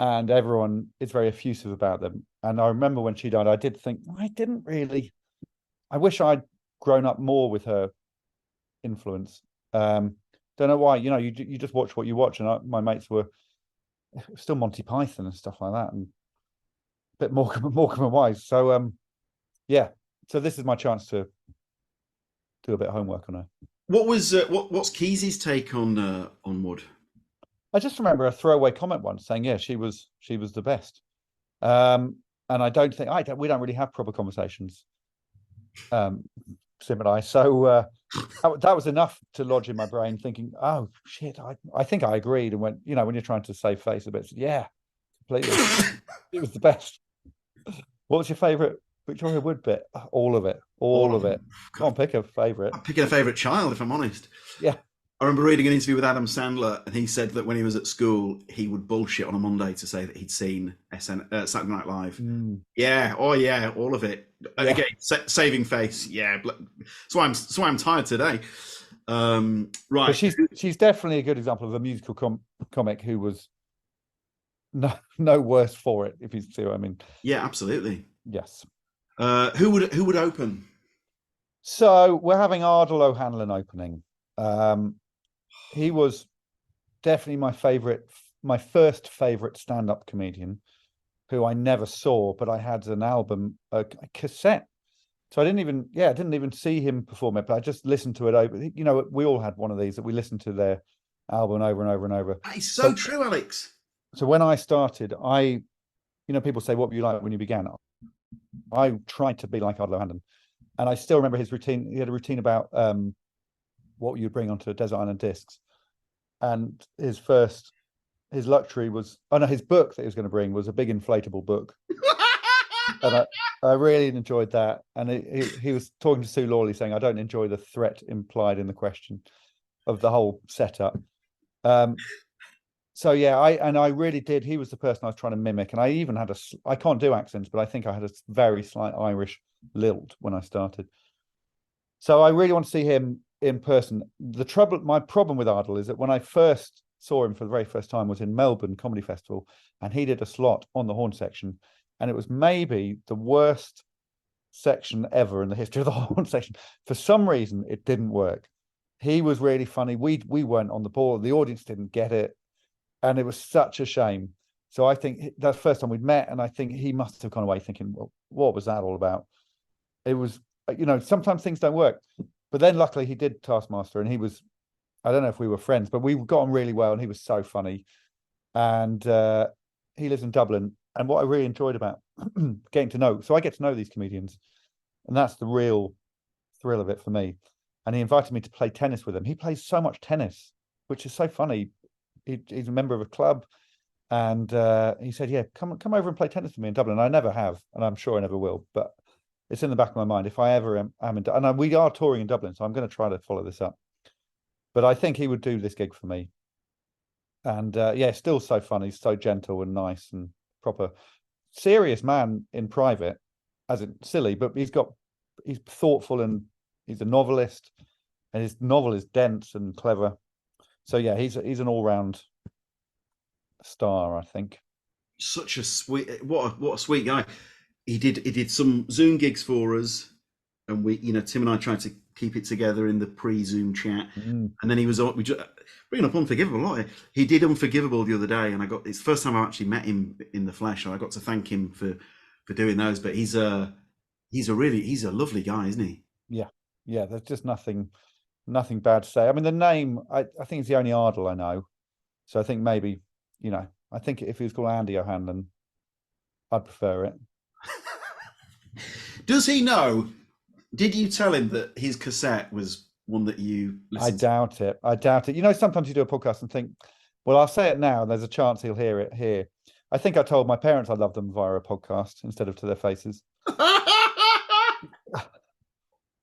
and everyone is very effusive about them. And I remember when she died, I did think, I wish I'd grown up more with her influence. Don't know why, you just watch what you watch. And my mates were still Monty Python and stuff like that, and a bit more Morecambe and Wise. So, so this is my chance to do a bit of homework on her. What's Keezy's take on Wood? I just remember a throwaway comment once saying, "Yeah, she was the best," and I don't think we don't really have proper conversations, Sim and I. So that was enough to lodge in my brain, thinking, oh shit, I think I agreed, and went, when you're trying to save face a bit, yeah, completely. It was the best. What was your favourite Victoria Wood bit? All of it. All of it. Come on, pick a favourite. I'm picking a favourite child, if I'm honest. Yeah. I remember reading an interview with Adam Sandler, and he said that when he was at school, he would bullshit on a Monday to say that he'd seen Saturday Night Live. Yeah, oh yeah, all of it. Yeah. Again, saving face. Yeah, that's why I'm tired today. Right, but she's definitely a good example of a musical comic who was no worse for it, if you see what I mean. Yeah, absolutely. Yes. Who would open? So we're having Ardal O'Hanlon opening. He was definitely my first favorite stand-up comedian, who I never saw, but I had an album, a cassette. So I didn't even see him perform it, but I just listened to it over. We all had one of these that we listened to their album over and over and over. That is so true, Alex. So when I started, people say, what were you like when you began? I tried to be like Ardal O'Hanlon, and I still remember his routine. He had a routine about what you'd bring onto Desert Island Discs, and his luxury was, his book that he was going to bring was a big inflatable book. And I really enjoyed that. And he was talking to Sue Lawley, saying, I don't enjoy the threat implied in the question of the whole setup. So yeah, I really did. He was the person I was trying to mimic, and I even had I can't do accents, but I think I had a very slight Irish lilt when I started. So I really want to see him in person. My problem with Ardal is that when I first saw him for the very first time was in Melbourne Comedy Festival, and he did a slot on the Horne Section, and it was maybe the worst section ever in the history of the Horne Section. For some reason, it didn't work. He was really funny. We weren't on the ball. The audience didn't get it, and it was such a shame. So I think that's the first time we'd met, and I think he must have gone away thinking, well, what was that all about? It was, sometimes things don't work. But then luckily he did Taskmaster, and he was, I don't know if we were friends, but we got on really well, and he was so funny. And he lives in Dublin. And what I really enjoyed about getting to know, so I get to know these comedians, and that's the real thrill of it for me. And he invited me to play tennis with him. He plays so much tennis, which is so funny. He's a member of a club, and he said, yeah, come over and play tennis with me in Dublin. I never have, and I'm sure I never will, but it's in the back of my mind. If I ever am in, and we are touring in Dublin, so I'm going to try to follow this up. But I think he would do this gig for me. And still so funny, so gentle and nice and proper. Serious man in private, as in silly, but he's thoughtful, and he's a novelist, and his novel is dense and clever. So yeah, he's an all-round star, I think. Such a sweet, what a sweet guy. He did some Zoom gigs for us, and we, Tim and I tried to keep it together in the pre-Zoom chat. And then he was bringing up Unforgivable a lot. He did Unforgivable the other day, and it's the first time I actually met him in the flesh. So I got to thank him for doing those. But he's a lovely guy, isn't he? Yeah. There's just nothing bad to say. I mean, the name, I think it's the only Ardal I know. So I think maybe, I think if he was called Andy O'Hanlon, I'd prefer it. Does he know? Did you tell him that his cassette was one that you listened to? I doubt it. Sometimes you do a podcast and think, well, I'll say it now, and there's a chance he'll hear it here. I think I told my parents I love them via a podcast instead of to their faces.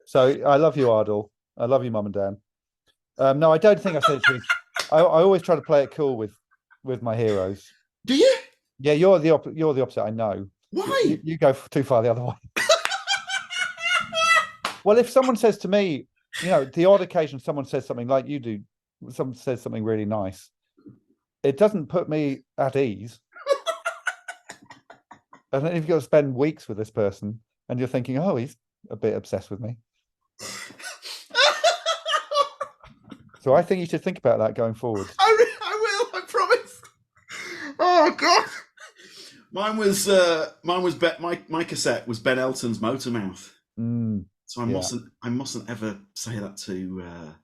So I love you, Ardal. I love you, Mum and Dad. No, I don't think I said it to you. I always try to play it cool with my heroes. Do you? Yeah, you're the opposite. I know. Why? You go too far the other way. Well, if someone says to me, the odd occasion someone says something like you do, someone says something really nice, it doesn't put me at ease. And then if you've got to spend weeks with this person and you're thinking, oh, he's a bit obsessed with me. So I think you should think about that going forward. I will, I promise. Oh God. Mine was my cassette was Ben Elton's Motormouth. So I mustn't ever say that to.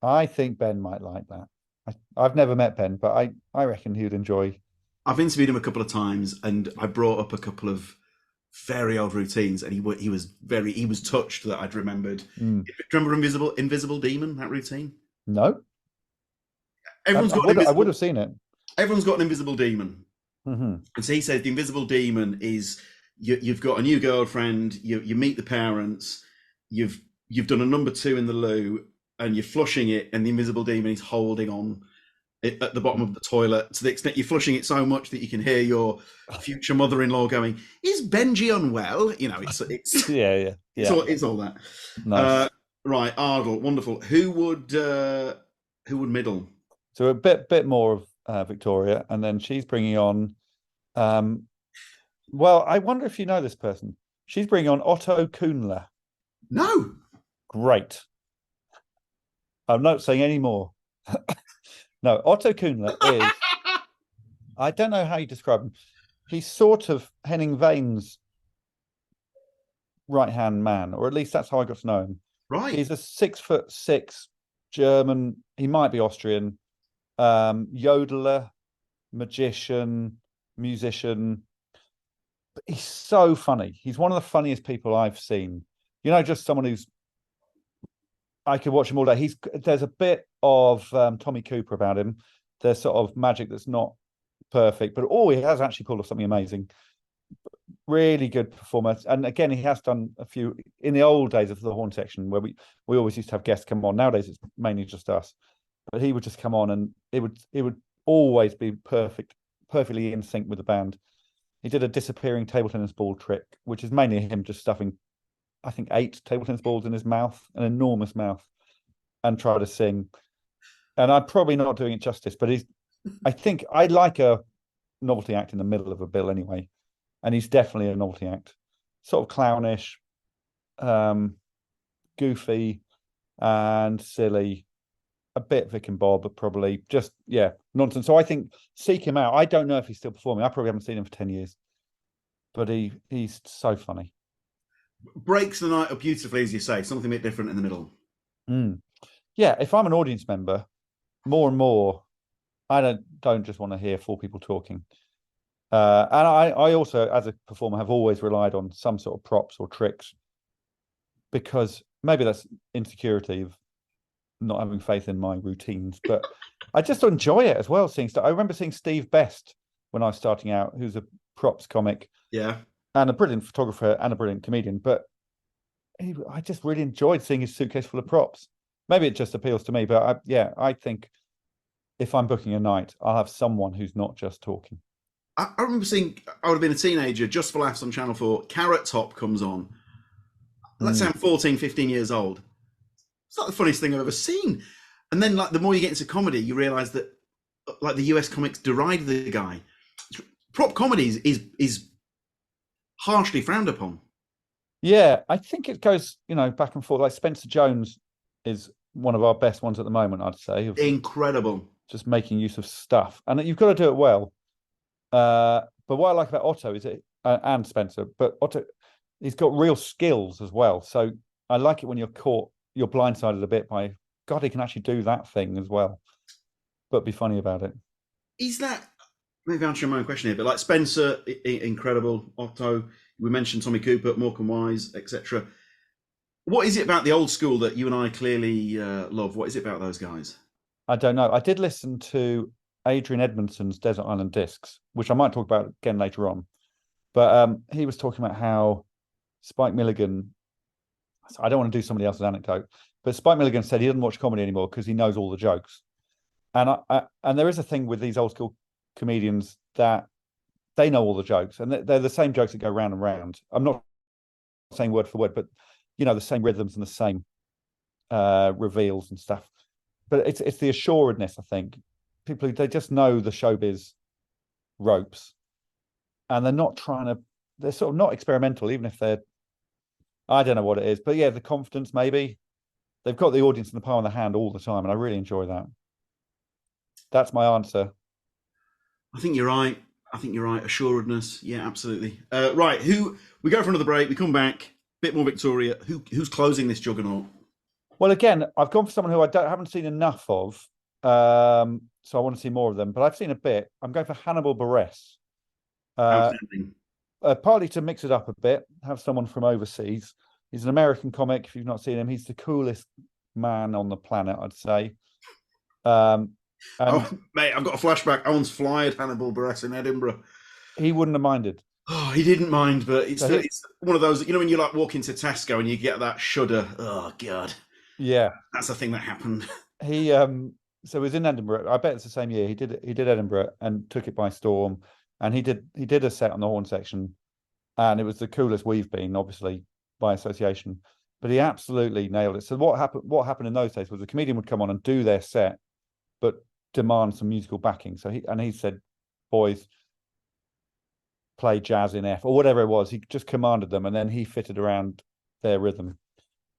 I think Ben might like that. I've never met Ben, but I reckon he would enjoy. I've interviewed him a couple of times, and I brought up a couple of very old routines, and he was touched that I'd remembered. Mm. Do you remember Invisible Demon, that routine? No, Everyone's got I would have seen it. Everyone's got an invisible demon. Mm-hmm. And so he says the invisible demon is you've got a new girlfriend, you meet the parents, you've done a number 2 in the loo, and you're flushing it, and the invisible demon is holding on it at the bottom of the toilet to the extent you're flushing it so much that you can hear your future mother-in-law going, "Is Benji unwell?" You know, it's yeah. It's all that. Nice. Right, Ardle, wonderful. Who would middle? So a bit more of Victoria, and then she's bringing on. Well, I wonder if you know this person. She's bringing on Otto Kuhnler. No. Great. I'm not saying any more. No, Otto Kuhnler is. I don't know how you describe him. He's sort of Henning Wehns' right-hand man, or at least that's how I got to know him. Right. He's a 6'6" German. He might be Austrian. Yodeler, magician, musician. But he's so funny. He's one of the funniest people I've seen. You know, just someone who's. I could watch him all day. There's a bit of Tommy Cooper about him. There's sort of magic that's not perfect, but he has actually pulled off something amazing. Really good performance. And again, he has done a few in the old days of the Horne Section, where we always used to have guests come on. Nowadays, it's mainly just us. But he would just come on, and it would always be perfectly in sync with the band. He did a disappearing table tennis ball trick, which is mainly him just stuffing, I think, 8 table tennis balls in his mouth, an enormous mouth, and try to sing. And I'm probably not doing it justice, but I think I like a novelty act in the middle of a bill anyway. And he's definitely a novelty act. Sort of clownish, goofy, and silly. A bit Vic and Bob, but probably just, nonsense. So I think seek him out. I don't know if he's still performing. I probably haven't seen him for 10 years. But he's so funny. Breaks the night up beautifully, as you say. Something a bit different in the middle. Yeah, if I'm an audience member, more and more, I don't just want to hear 4 people talking. And I also, as a performer, have always relied on some sort of props or tricks, because maybe that's insecurity of not having faith in my routines, but I just enjoy it as well. Seeing stuff. I remember seeing Steve Best when I was starting out, who's a props comic, and a brilliant photographer and a brilliant comedian. But I just really enjoyed seeing his suitcase full of props. Maybe it just appeals to me, but I think if I'm booking a night, I'll have someone who's not just talking. I remember seeing, I would have been a teenager, Just for Laughs on Channel 4, Carrot Top comes on. Let's say I'm 14, 15 years old. It's not the funniest thing I've ever seen. And then, like, the more you get into comedy, you realise that, like, the US comics deride the guy. Prop comedy is harshly frowned upon. Yeah, I think it goes, back and forth. Like Spencer Jones is one of our best ones at the moment, I'd say. Incredible. Just making use of stuff. And you've got to do it well. But what I like about Otto is and Spencer, but Otto, he's got real skills as well. So I like it when you're blindsided a bit by, God, he can actually do that thing as well, but be funny about it. Is that, maybe answering my own question here, but like Spencer, incredible. Otto, we mentioned Tommy Cooper, Morecambe Wise, etc. What is it about the old school that you and I clearly love? What is it about those guys? I don't know. I did listen to Adrian Edmondson's Desert Island Discs, which I might talk about again later on. But he was talking about how Spike Milligan, I don't want to do somebody else's anecdote, but Spike Milligan said he doesn't watch comedy anymore because he knows all the jokes. And and there is a thing with these old school comedians that they know all the jokes, and they're the same jokes that go round and round. I'm not saying word for word, but the same rhythms and the same reveals and stuff. But it's the assuredness, I think. People, they just know the showbiz ropes, and they're sort of not experimental, even if they're, I don't know what it is, but the confidence, maybe. They've got the audience in the palm of the hand all the time, and I really enjoy that. That's my answer. I think you're right. Assuredness. Yeah, absolutely. Right. We go for another break. We come back. Bit more Victoria. Who's closing this juggernaut? Well, again, I've gone for someone who I haven't seen enough of. So I want to see more of them, but I've seen a bit. I'm going for Hannibal Buress. Outstanding. partly to mix it up a bit, have someone from overseas. He's an American comic. If you've not seen him, he's the coolest man on the planet, I'd say. And mate, I've got a flashback. I once flyed Hannibal Buress in Edinburgh. he wouldn't have minded. Oh, he didn't mind, but it's one of those, when you like walk into Tesco and you get that shudder. Oh God. Yeah. That's the thing that happened. He so he was in Edinburgh. I bet it's the same year. He did Edinburgh and took it by storm. And he did a set on the Horne Section, and it was the coolest we've been, obviously, by association. But he absolutely nailed it. So what happened in those days was the comedian would come on and do their set, but demand some musical backing. So he said, boys, play jazz in F or whatever it was. He just commanded them, and then he fitted around their rhythm.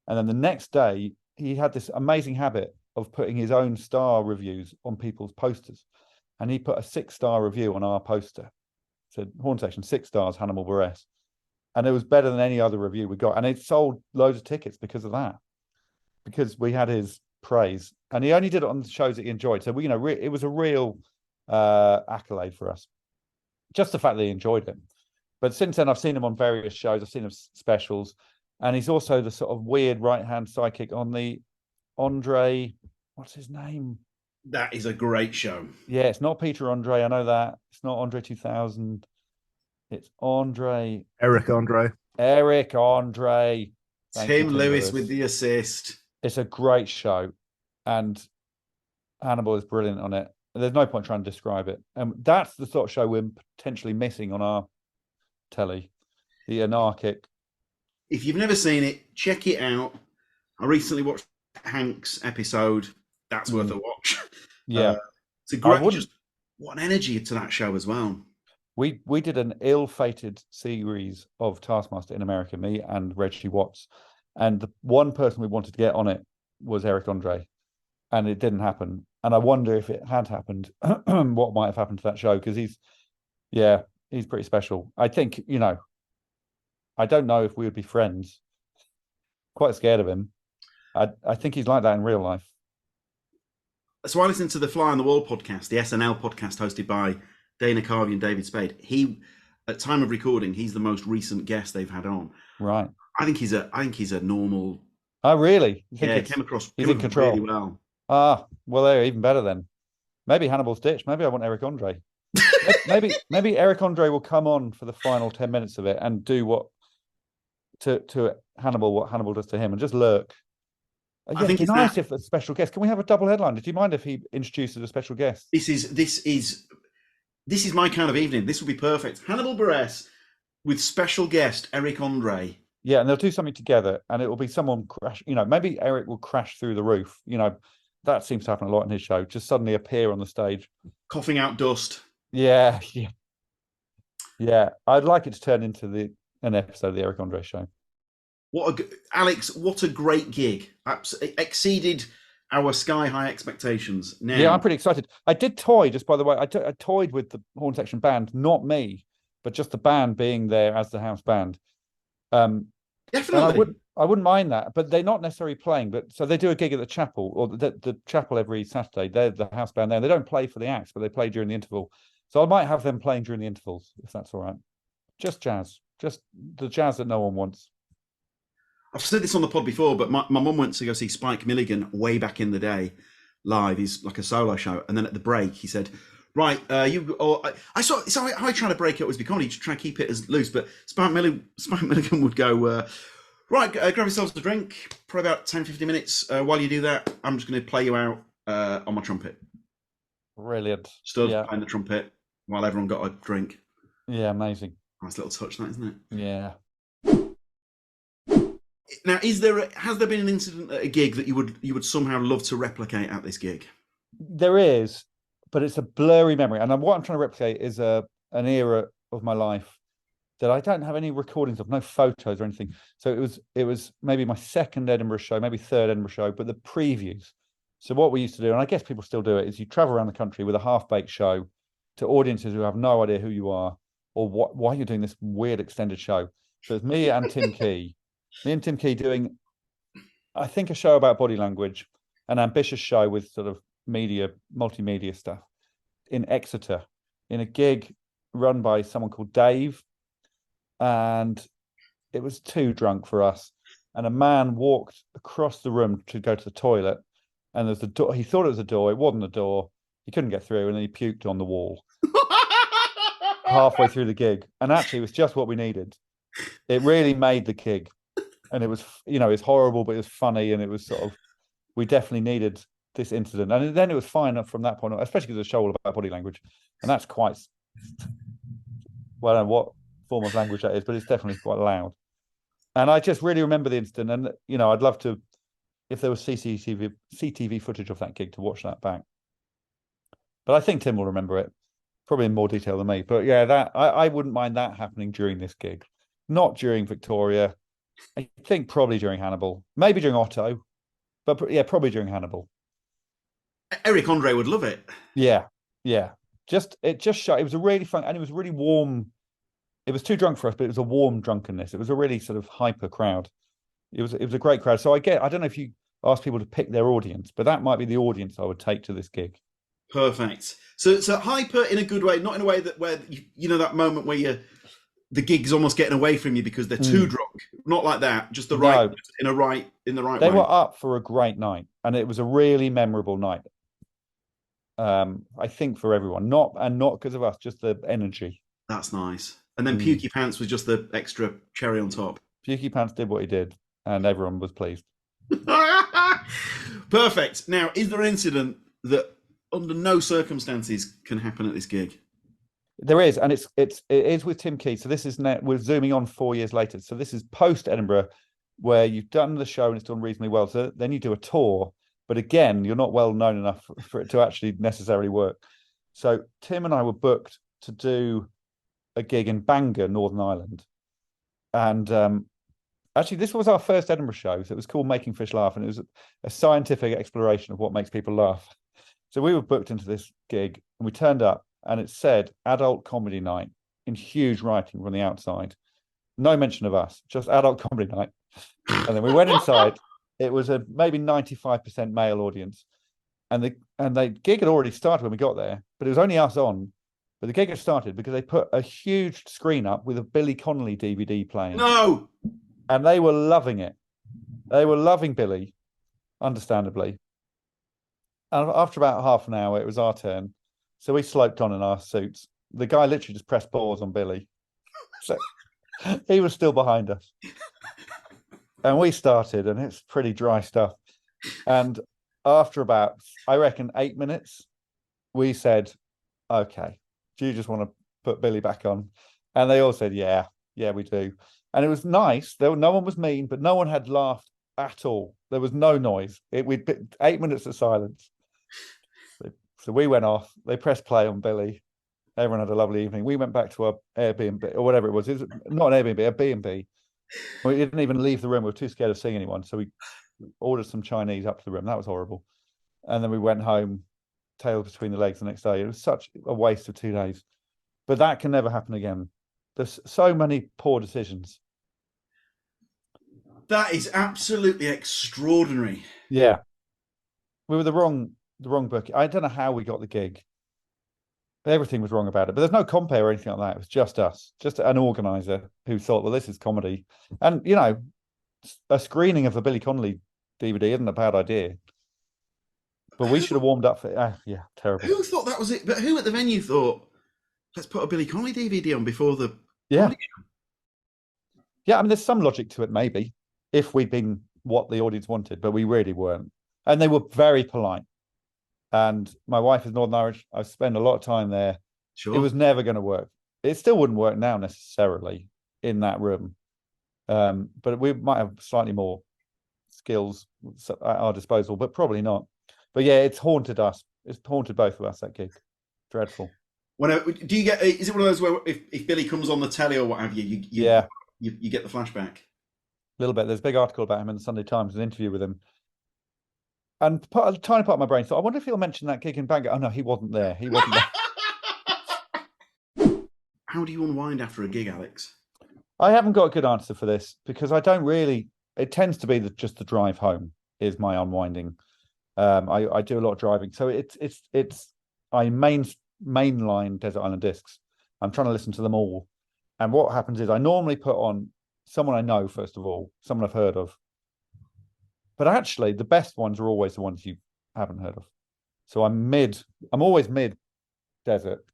And then the next day, he had this amazing habit of putting his own star reviews on people's posters. And he put a 6-star review on our poster. It said, Horne Section, 6 stars, Hannibal Buress. And it was better than any other review we got. And it sold loads of tickets because of that, because we had his praise. And he only did it on the shows that he enjoyed. So, it was a real accolade for us. Just the fact that he enjoyed it. But since then, I've seen him on various shows. I've seen him specials. And he's also the sort of weird right-hand sidekick on the Andre, what's his name? That is a great show. Yeah, it's not Peter Andre. I know that. It's not Andre 2000. It's Andre. Eric Andre. Tim Lewis with the assist. It's a great show. And Hannibal is brilliant on it. There's no point trying to describe it. And that's the sort of show we're potentially missing on our telly. The anarchic. If you've never seen it, check it out. I recently watched Hank's episode. That's worth a watch. Yeah. It's a great, what an energy to that show as well. We did an ill-fated series of Taskmaster in America, me and Reggie Watts. And the one person we wanted to get on it was Eric Andre. And it didn't happen. And I wonder if it had happened, what might have happened to that show, because he's pretty special. I think, I don't know if we would be friends. Quite scared of him. I think he's like that in real life. So I listened to the Fly on the Wall podcast, the SNL podcast hosted by Dana Carvey and David Spade. He, at time of recording, he's the most recent guest they've had on. Right. I think he's a normal. Oh, really? Yeah, came across. He's in control. Really well. Ah, well, they're even better then. Maybe Hannibal's ditch. Maybe I want Eric Andre. maybe Eric Andre will come on for the final 10 minutes of it and do what Hannibal does to him, and just lurk. I think it's nice if a special guest. Can we have a double headline? Do you mind if he introduces a special guest? This is my kind of evening. This would be perfect. Hannibal Buress with special guest Eric Andre. Yeah, and they'll do something together, and it will be someone crash. Maybe Eric will crash through the roof. That seems to happen a lot in his show. Just suddenly appear on the stage, coughing out dust. Yeah. I'd like it to turn into an episode of the Eric Andre show. Alex, what a great gig. Exceeded our sky-high expectations. Now, yeah, I'm pretty excited. I did toy, just by the way, I toyed with the Horne Section band, not me, but just the band being there as the house band. Definitely. I wouldn't mind that, but they're not necessarily playing. But so they do a gig at the chapel, or the chapel every Saturday. They're the house band there. They don't play for the acts, but they play during the interval. So I might have them playing during the intervals, if that's all right. Just jazz. Just the jazz that no one wants. I've said this on the pod before, but my mum went to go see Spike Milligan way back in the day, live. He's like a solo show. And then at the break, he said, right, I saw how I try to break it was comedy, to try and keep it as loose. But Spike Milligan would go, right, grab yourselves a drink, probably about 10, 15 minutes. While you do that, I'm just going to play you out on my trumpet. Brilliant. Stood playing the trumpet while everyone got a drink. Yeah, amazing. Nice little touch, that, isn't it? Yeah. Now, has there been an incident at a gig that you would somehow love to replicate at this gig? There is, but it's a blurry memory. And what I'm trying to replicate is an era of my life that I don't have any recordings of, no photos or anything. So it was maybe my second Edinburgh show, maybe third Edinburgh show, but the previews. So what we used to do, and I guess people still do it, is you travel around the country with a half-baked show to audiences who have no idea who you are or why you're doing this weird extended show. So it's me and Tim Key. Me and Tim Key doing, I think, a show about body language, an ambitious show with sort of multimedia stuff in Exeter, in a gig run by someone called Dave. and it was too drunk for us. And a man walked across the room to go to the toilet, and there's the door. He thought it was a door. It wasn't a door. He couldn't get through, and then he puked on the wall halfway through the gig. And actually, it was just what we needed. It really made the gig, and it was, it's horrible, but it was funny, and it was sort of, we definitely needed this incident. And then it was fine from that point on, especially because the show all about body language, and that's quite, well, I don't know what form of language that is, but it's definitely quite loud. And I just really remember the incident, and I'd love to, if there was CCTV footage of that gig, to watch that back. But I think Tim will remember it, probably in more detail than me. But yeah, that I wouldn't mind that happening during this gig, not during Victoria. I think probably during Hannibal, maybe during Otto, but yeah, probably during Hannibal. Eric Andre would love it. Yeah. It just shot. It was a really fun, and it was really warm. It was too drunk for us, but it was a warm drunkenness. It was a really sort of hyper crowd. It was a great crowd. So I don't know if you ask people to pick their audience, but that might be the audience I would take to this gig. Perfect. So hyper in a good way, not in a way that where that moment where the gig's almost getting away from you because they're too drunk. Not like that. Just the right in the right way. They were up for a great night, and it was a really memorable night. I think for everyone, not because of us, just the energy. That's nice. And then Pukey Pants was just the extra cherry on top. Pukey Pants did what he did, and everyone was pleased. Perfect. Now, is there an incident that under no circumstances can happen at this gig? There is, and it is with Tim Key. So this is we're zooming on 4 years later. So this is post Edinburgh, where you've done the show and it's done reasonably well. So then you do a tour, but again, you're not well known enough for it to actually necessarily work. So Tim and I were booked to do a gig in Bangor, Northern Ireland, and actually this was our first Edinburgh show. So it was called Making Fish Laugh, and it was a scientific exploration of what makes people laugh. So we were booked into this gig, and we turned up, and it said adult comedy night in huge writing from the outside. No mention of us, just adult comedy night. And then we went inside. It was a maybe 95% male audience. And the gig had already started when we got there, but it was only us on. But the gig had started because they put a huge screen up with a Billy Connolly DVD playing. No! And they were loving it. They were loving Billy, understandably. And after about half an hour, it was our turn. So we sloped on in our suits. The guy literally just pressed pause on Billy. So he was still behind us. And we started, and it's pretty dry stuff. And after about, I reckon, 8 minutes, we said, okay, do you just want to put Billy back on? And they all said, yeah, we do. And it was nice. No one was mean, but no one had laughed at all. There was no noise. We'd been 8 minutes of silence. So we went off. They pressed play on Billy. Everyone had a lovely evening. We went back to our Airbnb or whatever it was. It was not an Airbnb, a B&B. We didn't even leave the room. We were too scared of seeing anyone. So we ordered some Chinese up to the room. That was horrible. And then we went home, tail between the legs the next day. It was such a waste of 2 days. But that can never happen again. There's so many poor decisions. That is absolutely extraordinary. Yeah. We were the wrong book. I don't know how we got the gig. Everything was wrong about it. But there's no compare or anything like that. It was just us, just an organizer who thought, well, this is comedy. And, a screening of the Billy Connolly DVD isn't a bad idea. But we should have warmed up for yeah, terrible. Who thought that was it? But who at the venue thought, let's put a Billy Connolly DVD on before the... Yeah. Yeah, I mean, there's some logic to it, maybe, if we'd been what the audience wanted, but we really weren't. And they were very polite. And my wife is Northern Irish. I've spent a lot of time there. Sure. It was never going to work. It still wouldn't work now necessarily in that room. But we might have slightly more skills at our disposal, but probably not. But yeah, it's haunted us. It's haunted both of us, that gig. Dreadful. Do you get? Is it one of those where if Billy comes on the telly or what have you, you get the flashback? A little bit. There's a big article about him in the Sunday Times, an interview with him. And a tiny part of my brain thought, I wonder if he'll mention that gig in Bangor. Oh no, he wasn't there. He wasn't there. How do you unwind after a gig, Alex? I haven't got a good answer for this because I don't really. It tends to be just the drive home is my unwinding. I do a lot of driving, so I mainline Desert Island Discs. I'm trying to listen to them all, And what happens is I normally put on someone I know, first of all, someone I've heard of. But actually, the best ones are always the ones you haven't heard of. So I'm always mid desert.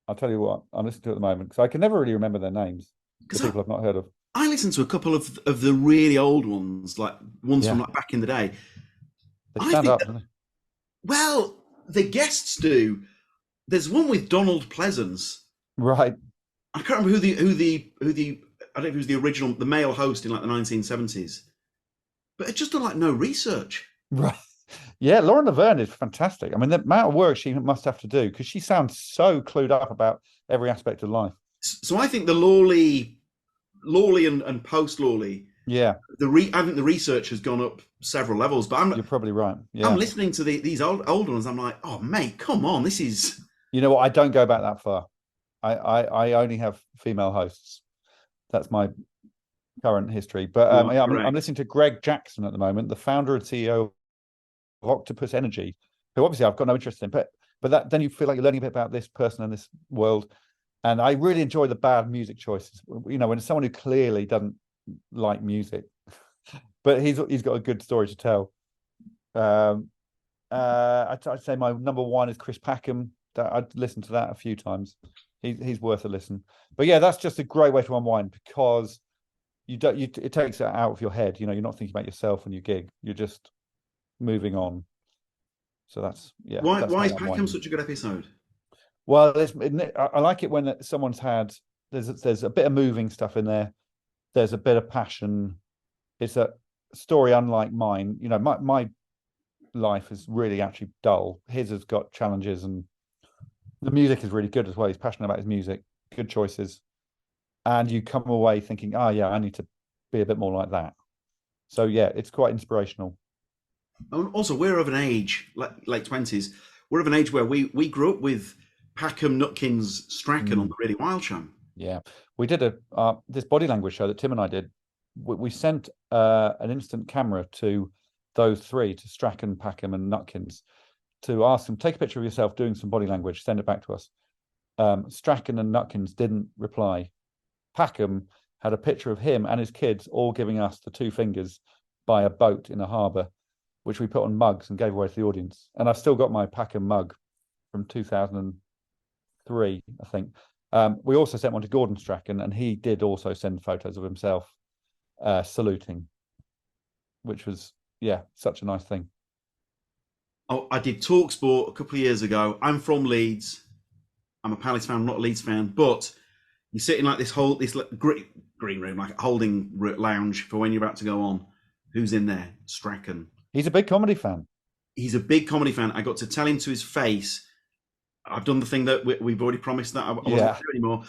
I'll tell you what I'm listening to at the moment, because I can never really remember their names. The people I've not heard of. I listened to a couple of the really old ones, like ones from like back in the day. They stand up, don't they? Well, the guests do. There's one with Donald Pleasance. Right. I can't remember who the I don't know if it was the original, the male host in like the 1970s. But it's just done like no research. Right. Yeah, Lauren Laverne is fantastic. I mean, the amount of work she must have to do, because she sounds so clued up about every aspect of life. So I think the Lawley and post Lawley, yeah, I think the research has gone up several levels. But you're probably right. Yeah, I'm listening to these old ones. I'm like, oh mate, come on, this is. You know what? I don't go back that far. I only have female hosts. That's my current history. But I'm listening to Greg Jackson at the moment, the founder and CEO of Octopus Energy, who obviously I've got no interest in. But then you feel like you're learning a bit about this person and this world. And I really enjoy the bad music choices. You know, when it's someone who clearly doesn't like music, but he's got a good story to tell. I'd say my number one is Chris Packham. I'd listened to that a few times. He's worth a listen. But yeah, that's just a great way to unwind, because it takes it out of your head. You know, you're not thinking about yourself and your gig. You're just moving on. So that's Why is Packham such a good episode? Well, I like it when someone's had there's a bit of moving stuff in there. There's a bit of passion. It's a story unlike mine. You know, my life is really actually dull. His has got challenges, and the music is really good as well. He's passionate about his music, good choices, and you come away thinking, oh yeah, I need to be a bit more like that. So yeah, it's quite inspirational. Also, we're of an age, late 20s, we're of an age where we grew up with Packham, Nutkins, Strachan on the Really Wild Show. Yeah, we did this body language show that Tim and I did. We sent an instant camera to those three, to Strachan, Packham, and Nutkins, to ask them, take a picture of yourself doing some body language, send it back to us. Strachan and Nutkins didn't reply. Packham had a picture of him and his kids all giving us the two fingers by a boat in a harbour, which we put on mugs and gave away to the audience. And I've still got my Packham mug from 2003, I think. We also sent one to Gordon Strachan, and he did also send photos of himself saluting, which was, such a nice thing. Oh, I did TalkSport a couple of years ago. I'm from Leeds. I'm a Palace fan, not a Leeds fan, but you sit in like this green room, like a holding lounge for when you're about to go on. Who's in there? Strachan. He's a big comedy fan. He's a big comedy fan. I got to tell him to his face, I've done the thing that we've already promised that I wasn't going to do anymore.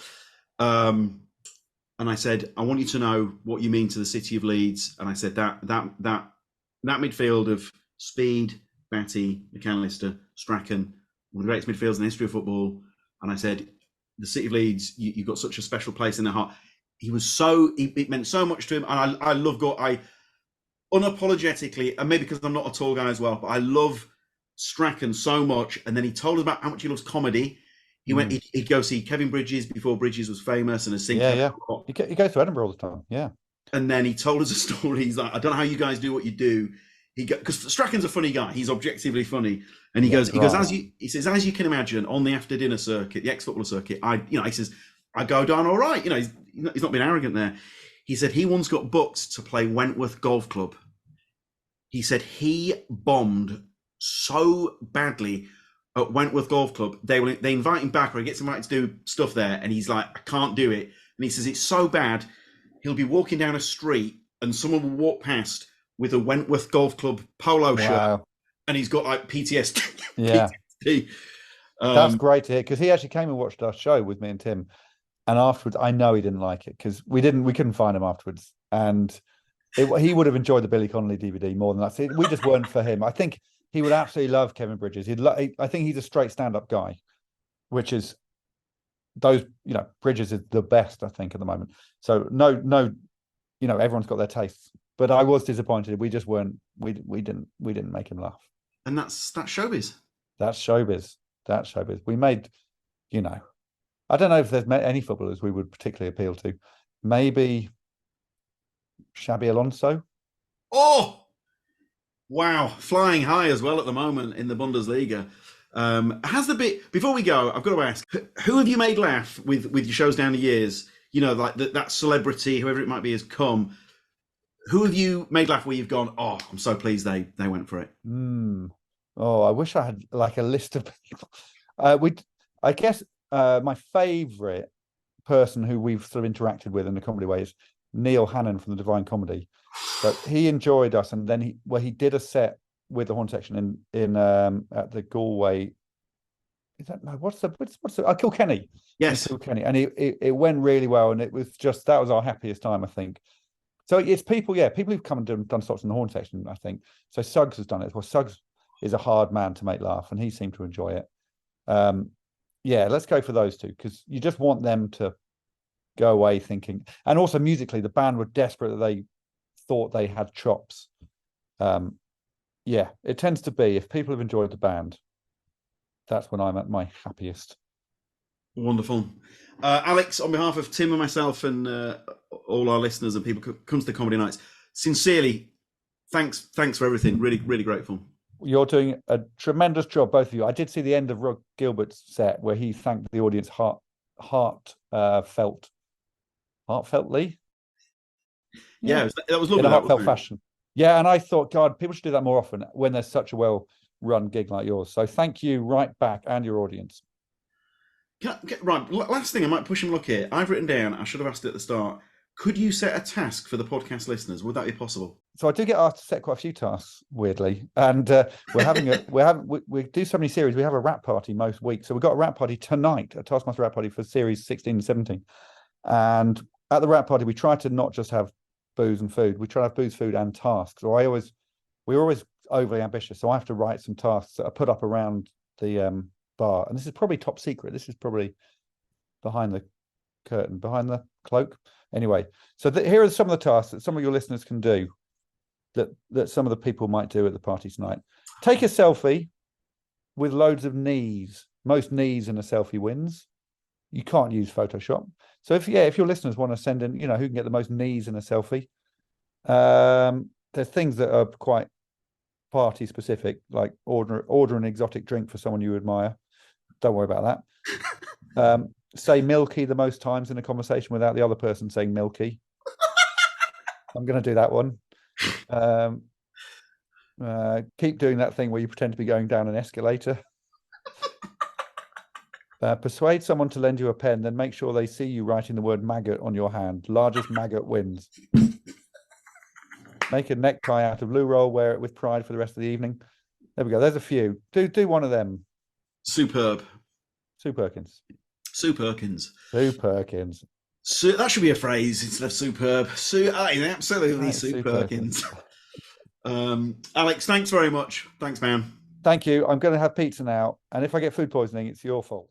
And I said, I want you to know what you mean to the city of Leeds. And I said that midfield of Speed, Batty, McAllister, Strachan, one of the greatest midfields in the history of football. And I said, the city of Leeds, you've got such a special place in their heart. It meant so much to him. And I love unapologetically, and maybe because I'm not a tall guy as well, but I love Strachan so much. And then he told us about how much he loves comedy. He went, he'd go see Kevin Bridges before Bridges was famous, and has seen Kevin a lot. He goes to Edinburgh all the time. Yeah. And then he told us a story. He's like, I don't know how you guys do what you do. Because Strachan's a funny guy. He's objectively funny. And he goes, as you can imagine, on the after dinner circuit, the ex-footballer circuit, he says, I go down all right. He's not been arrogant there. He said he once got booked to play Wentworth Golf Club. He said he bombed so badly at Wentworth Golf Club. They invite him back, or he gets invited to do stuff there, and he's like, I can't do it. And he says it's so bad, he'll be walking down a street and someone will walk past with a Wentworth Golf Club polo shirt, and he's got like PTSD. Yeah. PTSD. That's great to hear, because he actually came and watched our show with me and Tim. And afterwards, I know he didn't like it, because we couldn't find him afterwards. And he would have enjoyed the Billy Connolly DVD more than that. So we just weren't for him. I think he would absolutely love Kevin Bridges. I think he's a straight stand-up guy, which is Bridges is the best, I think, at the moment. So no, everyone's got their tastes. But I was disappointed. We just weren't. We didn't make him laugh. And that's showbiz. That's showbiz. We made, I don't know if there's any footballers we would particularly appeal to. Maybe Xabi Alonso. Oh, wow. Flying high as well at the moment in the Bundesliga. Has the bit, before we go, I've got to ask, who have you made laugh with your shows down the years? You know, like that celebrity, whoever it might be, has come. Who have you made laugh where you've gone, oh, I'm so pleased they went for it? Oh, I wish I had like a list of people. I guess my favourite person who we've sort of interacted with in the comedy way is Neil Hannon from the Divine Comedy. But he enjoyed us, and then he did a set with the Horne Section in at the Galway. Is that no? What's the Kilkenny? Yes, Kilkenny, and it went really well, and it was just that was our happiest time, I think. So it's people who've come and done stops in the Horne Section, I think. So Suggs has done it. Well, Suggs is a hard man to make laugh, and he seemed to enjoy it. Let's go for those two, because you just want them to go away thinking. And also musically, the band were desperate that they thought they had chops. It tends to be, if people have enjoyed the band, that's when I'm at my happiest. Wonderful. Alex, on behalf of Tim and myself and all our listeners and people who come to the comedy nights, sincerely, thanks for everything. Really, really grateful. You're doing a tremendous job, both of you. I did see the end of Rod Gilbert's set where he thanked the audience heartfeltly. Yeah, that was lovely. In a heartfelt fashion. Yeah, and I thought, God, people should do that more often when there's such a well-run gig like yours. So thank you right back, and your audience. Right, last thing, I might push and look here. I've written down, I should have asked it at the start, could you set a task for the podcast listeners? Would that be possible? So I do get asked to set quite a few tasks, weirdly, and we do so many series. We have a rap party most weeks, so we've got a rap party tonight, a Taskmaster rap party for series 16 and 17. And at the rap party, we try to not just have booze and food. We try to have booze, food, and tasks. So we're always overly ambitious, so I have to write some tasks that are put up around the bar, and this is probably top secret. This is probably behind the curtain, behind the cloak. Anyway, so here are some of the tasks that some of your listeners can do that some of the people might do at the party tonight. Take a selfie with loads of knees. Most knees in a selfie wins. You can't use Photoshop. So if your listeners want to send in, who can get the most knees in a selfie, there's things that are quite party specific, like order an exotic drink for someone you admire. Don't worry about that. Say milky the most times in a conversation without the other person saying milky. I'm going to do that one. Keep doing that thing where you pretend to be going down an escalator. Persuade someone to lend you a pen, then make sure they see you writing the word maggot on your hand. Largest maggot wins. Make a necktie out of loo roll, wear it with pride for the rest of the evening. There we go. There's a few. Do one of them. Superb. Sue Perkins. Sue Perkins. Sue Perkins. That should be a phrase instead of superb. Absolutely Sue Perkins. Alex, thanks very much. Thanks, man. Thank you. I'm going to have pizza now, and if I get food poisoning, it's your fault.